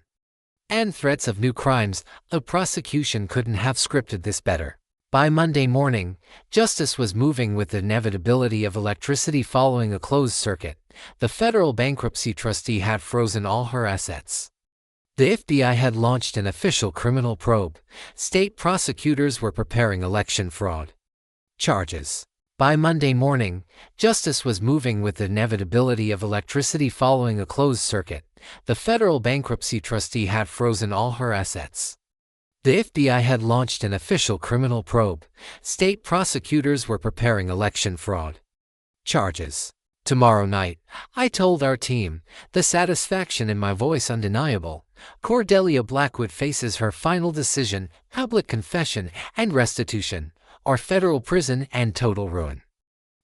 and threats of new crimes. The prosecution couldn't have scripted this better." By Monday morning, justice was moving with the inevitability of electricity following a closed circuit. The federal bankruptcy trustee had frozen all her assets. The FBI had launched an official criminal probe. State prosecutors were preparing election fraud charges. By Monday morning, justice was moving with the inevitability of electricity following a closed circuit. The federal bankruptcy trustee had frozen all her assets. The FBI had launched an official criminal probe. State prosecutors were preparing election fraud charges. "Tomorrow night," I told our team, the satisfaction in my voice undeniable. "Cordelia Blackwood faces her final decision: public confession and restitution, or federal prison and total ruin."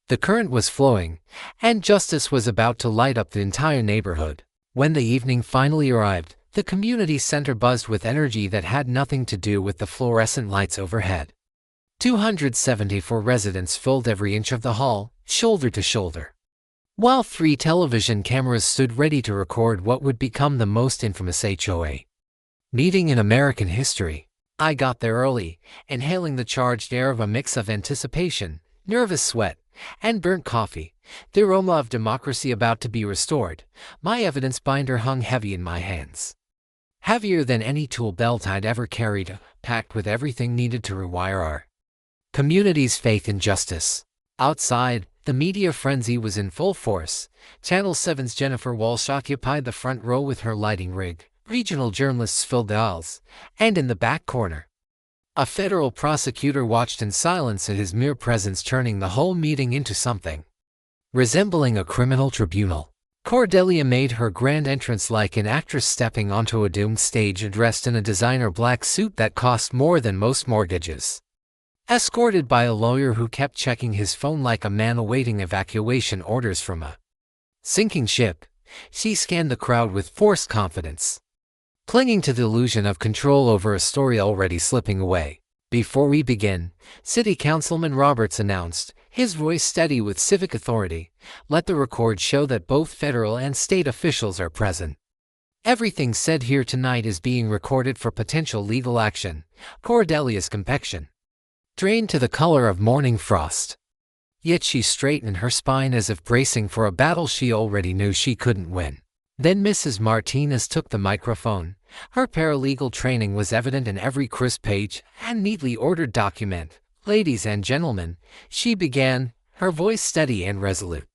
The current was flowing, and justice was about to light up the entire neighborhood. When the evening finally arrived, the community center buzzed with energy that had nothing to do with the fluorescent lights overhead. 274 residents filled every inch of the hall, shoulder to shoulder, while 3 television cameras stood ready to record what would become the most infamous HOA meeting in American history. I got there early, inhaling the charged air of a mix of anticipation, nervous sweat, and burnt coffee, the aroma of democracy about to be restored. My evidence binder hung heavy in my hands, heavier than any tool belt I'd ever carried, packed with everything needed to rewire our community's faith in justice. Outside, the media frenzy was in full force. Channel 7's Jennifer Walsh occupied the front row with her lighting rig. Regional journalists filled the aisles, and in the back corner, A federal prosecutor watched in silence at his mere presence, turning the whole meeting into something resembling a criminal tribunal. Cordelia made her grand entrance like an actress stepping onto a doomed stage, dressed in a designer black suit that cost more than most mortgages. Escorted by a lawyer who kept checking his phone like a man awaiting evacuation orders from a sinking ship, she scanned the crowd with forced confidence, clinging to the illusion of control over a story already slipping away. "Before we begin," City Councilman Roberts announced, his voice steady with civic authority, "let the record show that both federal and state officials are present. Everything said here tonight is being recorded for potential legal action." Cordelia's complexion drained to the color of morning frost. Yet she straightened her spine as if bracing for a battle she already knew she couldn't win. Then Mrs. Martinez took the microphone. Her paralegal training was evident in every crisp page and neatly ordered document. "Ladies and gentlemen," she began, her voice steady and resolute,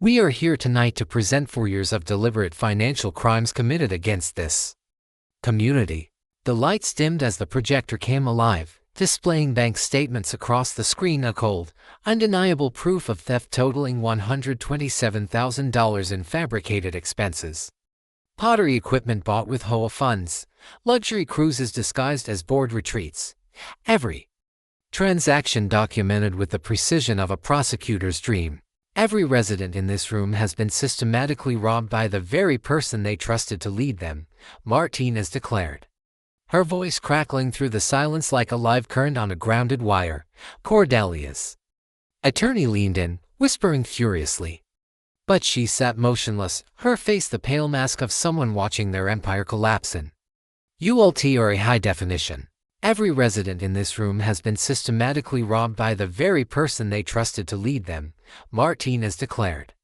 "we are here tonight to present 4 years of deliberate financial crimes committed against this community." The lights dimmed as the projector came alive, displaying bank statements across the screen, a cold, undeniable proof of theft totaling $127,000 in fabricated expenses. Pottery equipment bought with HOA funds, luxury cruises disguised as board retreats. Every transaction documented with the precision of a prosecutor's dream. "Every resident in this room has been systematically robbed by the very person they trusted to lead them," Martinez declared, her voice crackling through the silence like a live current on a grounded wire. Cordelia's attorney leaned in, whispering furiously. But she sat motionless, her face the pale mask of someone watching their empire collapse in ULT or a high definition. "Every resident in this room has been systematically robbed by the very person they trusted to lead them," Martinez declared,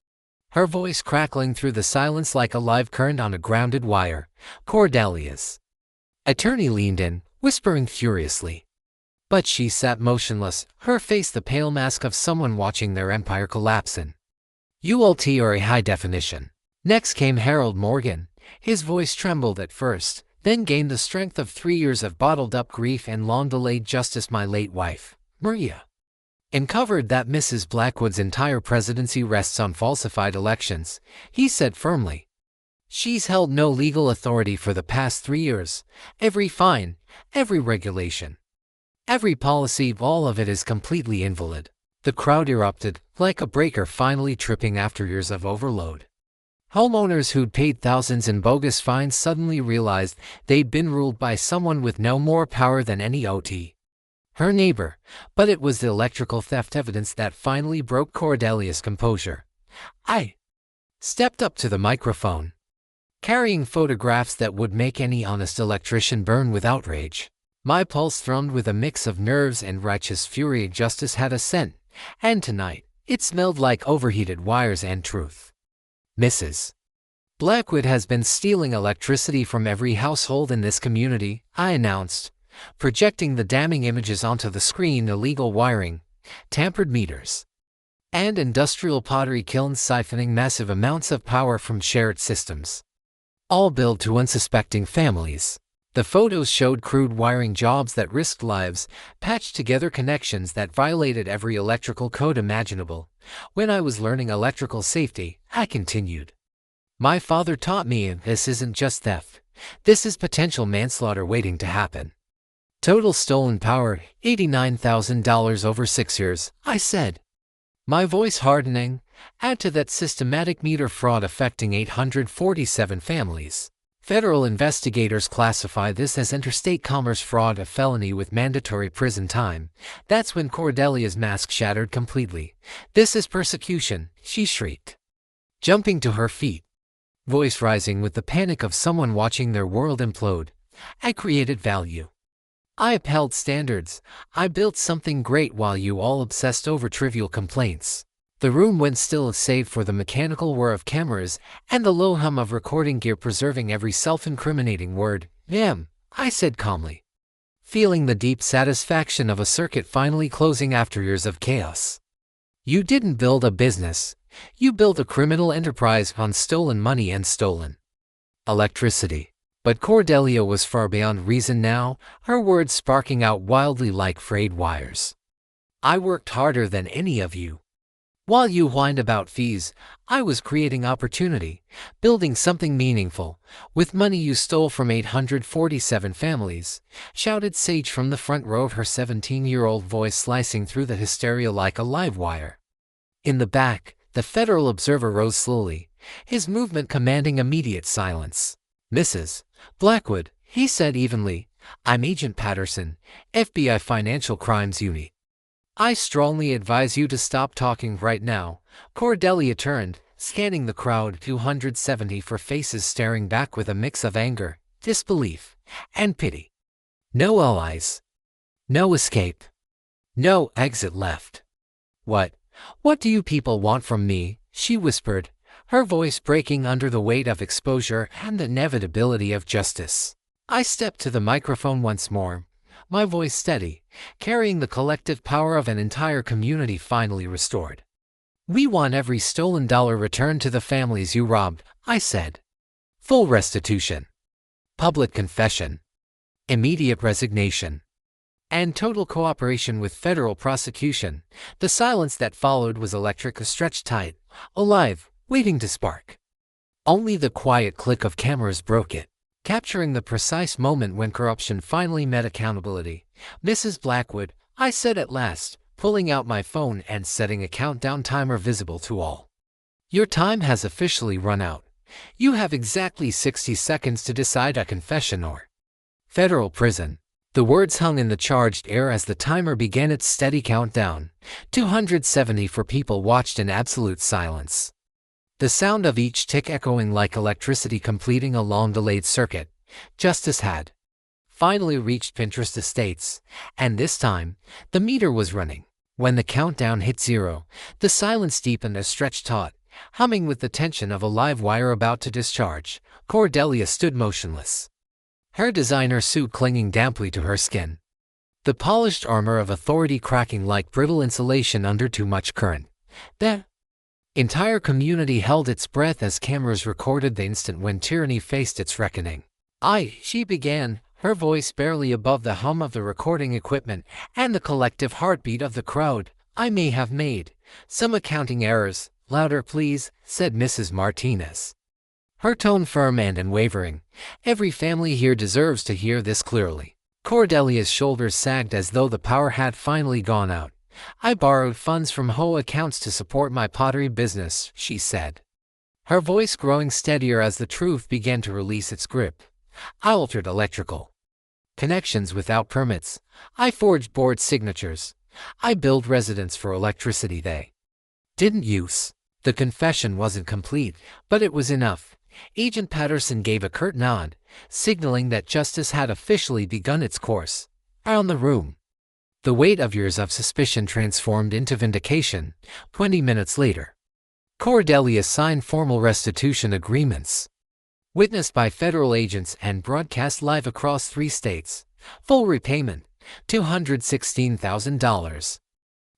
her voice crackling through the silence like a live current on a grounded wire. Cordelia's attorney leaned in, whispering furiously. But she sat motionless, her face the pale mask of someone watching their empire collapse in ULT or a high definition. Next came Harold Morgan. His voice trembled at first, then gained the strength of 3 years of bottled-up grief and long-delayed justice. "My late wife, Maria, uncovered that Mrs. Blackwood's entire presidency rests on falsified elections," he said firmly. "She's held no legal authority for the past 3 years. Every fine, every regulation, every policy, all of it is completely invalid." The crowd erupted, like a breaker finally tripping after years of overload. Homeowners who'd paid thousands in bogus fines suddenly realized they'd been ruled by someone with no more power than any OT, her neighbor. But it was the electrical theft evidence that finally broke Cordelia's composure. I stepped up to the microphone, carrying photographs that would make any honest electrician burn with outrage. My pulse thrummed with a mix of nerves and righteous fury. Justice had a scent, and tonight, it smelled like overheated wires and truth. "Mrs. Blackwood has been stealing electricity from every household in this community," I announced, projecting the damning images onto the screen. "Illegal wiring, tampered meters, and industrial pottery kilns siphoning massive amounts of power from shared systems, all billed to unsuspecting families." The photos showed crude wiring jobs that risked lives, patched together connections that violated every electrical code imaginable. "When I was learning electrical safety," I continued, "my father taught me this isn't just theft. This is potential manslaughter waiting to happen. Total stolen power, $89,000 over 6 years," I said, my voice hardening. "Add to that systematic meter fraud affecting 847 families. Federal investigators classify this as interstate commerce fraud, a felony with mandatory prison time." That's when Cordelia's mask shattered completely. "This is persecution," she shrieked, jumping to her feet, voice rising with the panic of someone watching their world implode. "I created value. I upheld standards. I built something great while you all obsessed over trivial complaints." The room went still save for the mechanical whir of cameras and the low hum of recording gear preserving every self-incriminating word. "Ma'am," I said calmly, feeling the deep satisfaction of a circuit finally closing after years of chaos. "You didn't build a business. You built a criminal enterprise on stolen money and stolen electricity." But Cordelia was far beyond reason now, her words sparking out wildly like frayed wires. I worked harder than any of you. While you whined about fees, I was creating opportunity, building something meaningful, with money you stole from 847 families, shouted Sage from the front row, her 17-year-old voice slicing through the hysteria like a live wire. In the back, the Federal Observer rose slowly, his movement commanding immediate silence. Mrs. Blackwood, he said evenly, I'm Agent Patterson, FBI Financial Crimes Unit. I strongly advise you to stop talking right now. Cordelia turned, scanning the crowd, 270 for faces staring back with a mix of anger, disbelief, and pity. No allies. No escape. No exit left. What do you people want from me? She whispered, her voice breaking under the weight of exposure and the inevitability of justice. I stepped to the microphone once more, my voice steady, carrying the collective power of an entire community finally restored. We want every stolen dollar returned to the families you robbed, I said. Full restitution. Public confession. Immediate resignation. And total cooperation with federal prosecution. The silence that followed was electric, stretched tight, alive, waiting to spark. Only the quiet click of cameras broke it, capturing the precise moment when corruption finally met accountability. Mrs. Blackwood, I said at last, pulling out my phone and setting a countdown timer visible to all. Your time has officially run out. You have exactly 60 seconds to decide a confession or federal prison. The words hung in the charged air as the timer began its steady countdown. 270 for people watched in absolute silence. The sound of each tick echoing like electricity completing a long-delayed circuit. Justice had finally reached Pinterest Estates, and this time, the meter was running. When the countdown hit 0, the silence deepened as stretched taut, humming with the tension of a live wire about to discharge. Cordelia stood motionless, her designer suit clinging damply to her skin, the polished armor of authority cracking like brittle insulation under too much current. The entire community held its breath as cameras recorded the instant when tyranny faced its reckoning. She began, her voice barely above the hum of the recording equipment and the collective heartbeat of the crowd. I may have made some accounting errors. Louder, please, said Mrs. Martinez, her tone firm and unwavering. Every family here deserves to hear this clearly. Cordelia's shoulders sagged as though the power had finally gone out. I borrowed funds from HOA accounts to support my pottery business, she said, her voice growing steadier as the truth began to release its grip. I altered electrical connections without permits. I forged board signatures. I billed residents for electricity they didn't use. The confession wasn't complete, but it was enough. Agent Patterson gave a curt nod, signaling that justice had officially begun its course. Around the room, the weight of years of suspicion transformed into vindication. 20 minutes later, Cordelia signed formal restitution agreements, witnessed by federal agents and broadcast live across 3 states. Full repayment, $216,000,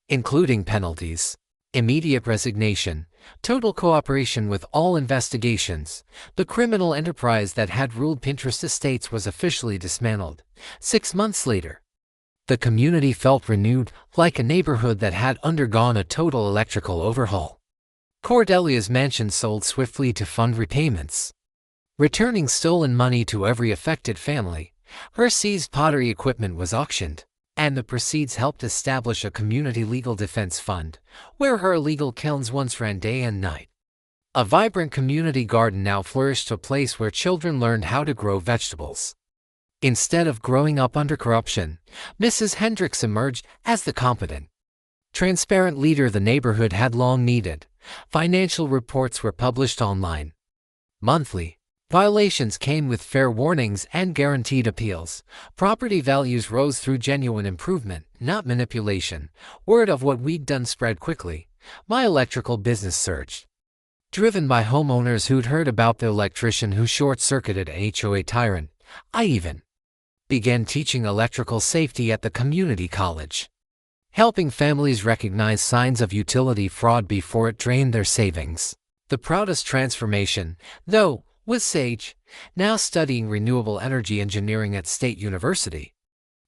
including penalties. Immediate resignation, total cooperation with all investigations. The criminal enterprise that had ruled Pinterest Estates was officially dismantled. 6 months later, the community felt renewed, like a neighborhood that had undergone a total electrical overhaul. Cordelia's mansion sold swiftly to fund repayments, returning stolen money to every affected family. Her seized pottery equipment was auctioned, and the proceeds helped establish a community legal defense fund, where her illegal kilns once ran day and night. A vibrant community garden now flourished, a place where children learned how to grow vegetables. Instead of growing up under corruption, Mrs. Hendricks emerged as the competent, transparent leader the neighborhood had long needed. Financial reports were published online monthly. Violations came with fair warnings and guaranteed appeals. Property values rose through genuine improvement, not manipulation. Word of what we'd done spread quickly. My electrical business surged, driven by homeowners who'd heard about the electrician who short-circuited a HOA tyrant. I even began teaching electrical safety at the community college, helping families recognize signs of utility fraud before it drained their savings. The proudest transformation, though, was Sage, now studying renewable energy engineering at State University.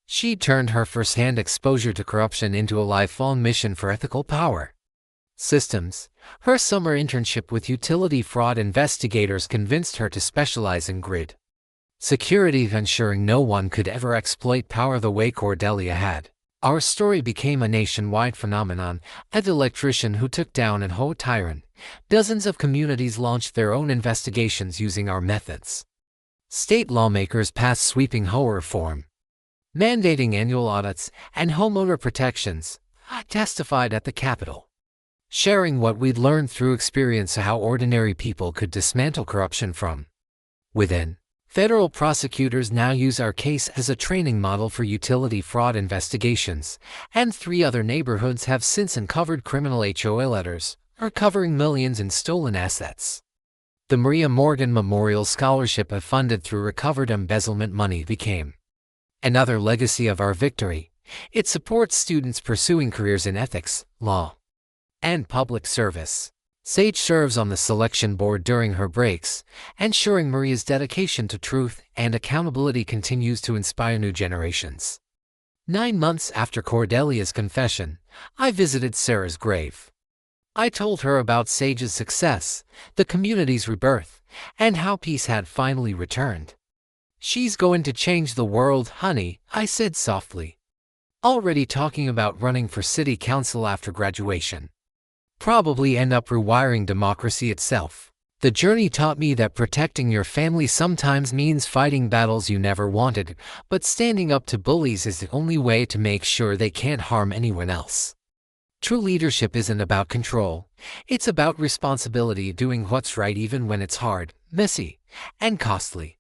She turned her first-hand exposure to corruption into a lifelong mission for ethical power systems. Her summer internship with utility fraud investigators convinced her to specialize in grid security, ensuring no one could ever exploit power the way Cordelia had. Our story became a nationwide phenomenon. An electrician who took down an HOA tyrant. Dozens of communities launched their own investigations using our methods. State lawmakers passed sweeping HOA reform, mandating annual audits and homeowner protections. I testified at the Capitol, sharing what we'd learned through experience how ordinary people could dismantle corruption from within. Federal prosecutors now use our case as a training model for utility fraud investigations, and 3 other neighborhoods have since uncovered criminal HOA letters, recovering millions in stolen assets. The Maria Morgan Memorial Scholarship, funded through recovered embezzlement money, became another legacy of our victory. It supports students pursuing careers in ethics, law, and public service. Sage serves on the selection board during her breaks, ensuring Maria's dedication to truth and accountability continues to inspire new generations. 9 months after Cordelia's confession, I visited Sarah's grave. I told her about Sage's success, the community's rebirth, and how peace had finally returned. "She's going to change the world, honey," I said softly. "Already talking about running for city council after graduation. Probably end up rewiring democracy itself." The journey taught me that protecting your family sometimes means fighting battles you never wanted, but standing up to bullies is the only way to make sure they can't harm anyone else. True leadership isn't about control. It's about responsibility, doing what's right even when it's hard, messy, and costly.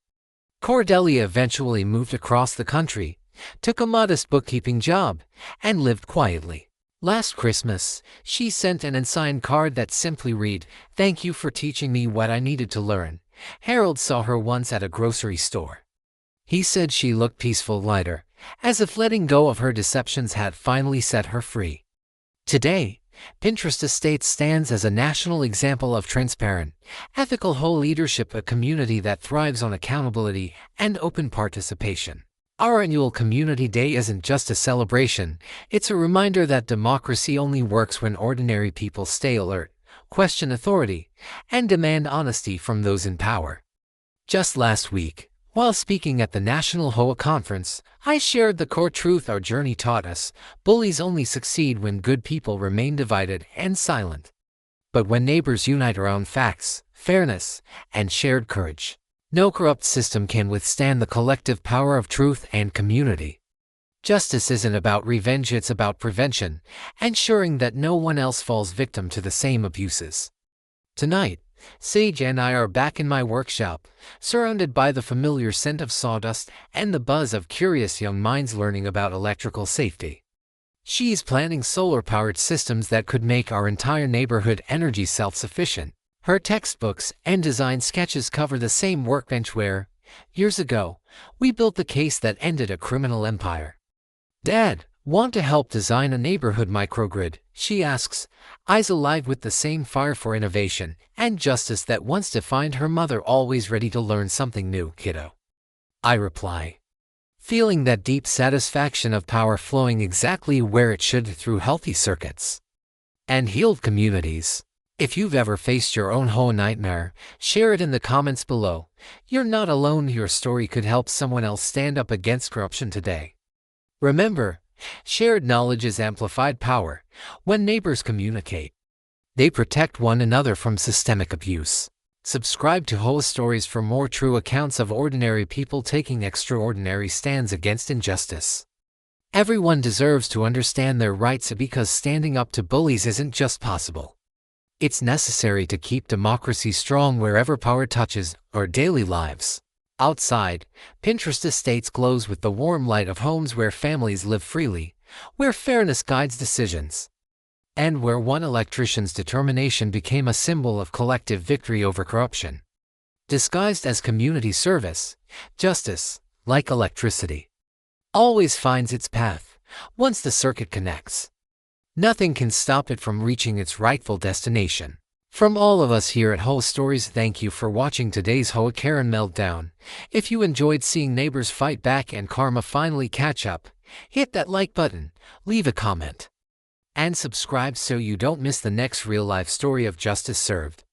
Cordelia eventually moved across the country, took a modest bookkeeping job, and lived quietly. Last Christmas, she sent an unsigned card that simply read, "Thank you for teaching me what I needed to learn." Harold saw her once at a grocery store. He said she looked peaceful, lighter, as if letting go of her deceptions had finally set her free. Today, Pinterest Estates stands as a national example of transparent, ethical HOA leadership, a community that thrives on accountability and open participation. Our annual Community Day isn't just a celebration, it's a reminder that democracy only works when ordinary people stay alert, question authority, and demand honesty from those in power. Just last week, while speaking at the National HOA Conference, I shared the core truth our journey taught us: bullies only succeed when good people remain divided and silent. But when neighbors unite around facts, fairness, and shared courage, no corrupt system can withstand the collective power of truth and community. Justice isn't about revenge, it's about prevention, ensuring that no one else falls victim to the same abuses. Tonight, Sage and I are back in my workshop, surrounded by the familiar scent of sawdust and the buzz of curious young minds learning about electrical safety. She's planning solar-powered systems that could make our entire neighborhood energy self-sufficient. Her textbooks and design sketches cover the same workbench where, years ago, we built the case that ended a criminal empire. "Dad, want to help design a neighborhood microgrid?" she asks, eyes alive with the same fire for innovation and justice that once defined her mother. "Always ready to learn something new, kiddo," I reply, feeling that deep satisfaction of power flowing exactly where it should through healthy circuits and healed communities. If you've ever faced your own HOA nightmare, share it in the comments below. You're not alone. Your story could help someone else stand up against corruption today. Remember, shared knowledge is amplified power. When neighbors communicate, they protect one another from systemic abuse. Subscribe to HOA Stories for more true accounts of ordinary people taking extraordinary stands against injustice. Everyone deserves to understand their rights, because standing up to bullies isn't just possible. It's necessary to keep democracy strong wherever power touches our daily lives. Outside, Pinterest Estates glows with the warm light of homes where families live freely, where fairness guides decisions, and where one electrician's determination became a symbol of collective victory over corruption. Disguised as community service, justice, like electricity, always finds its path once the circuit connects. Nothing can stop it from reaching its rightful destination. From all of us here at HOA Stories, thank you for watching today's HOA Karen meltdown. If you enjoyed seeing neighbors fight back and karma finally catch up, hit that like button, leave a comment, and subscribe so you don't miss the next real-life story of justice served.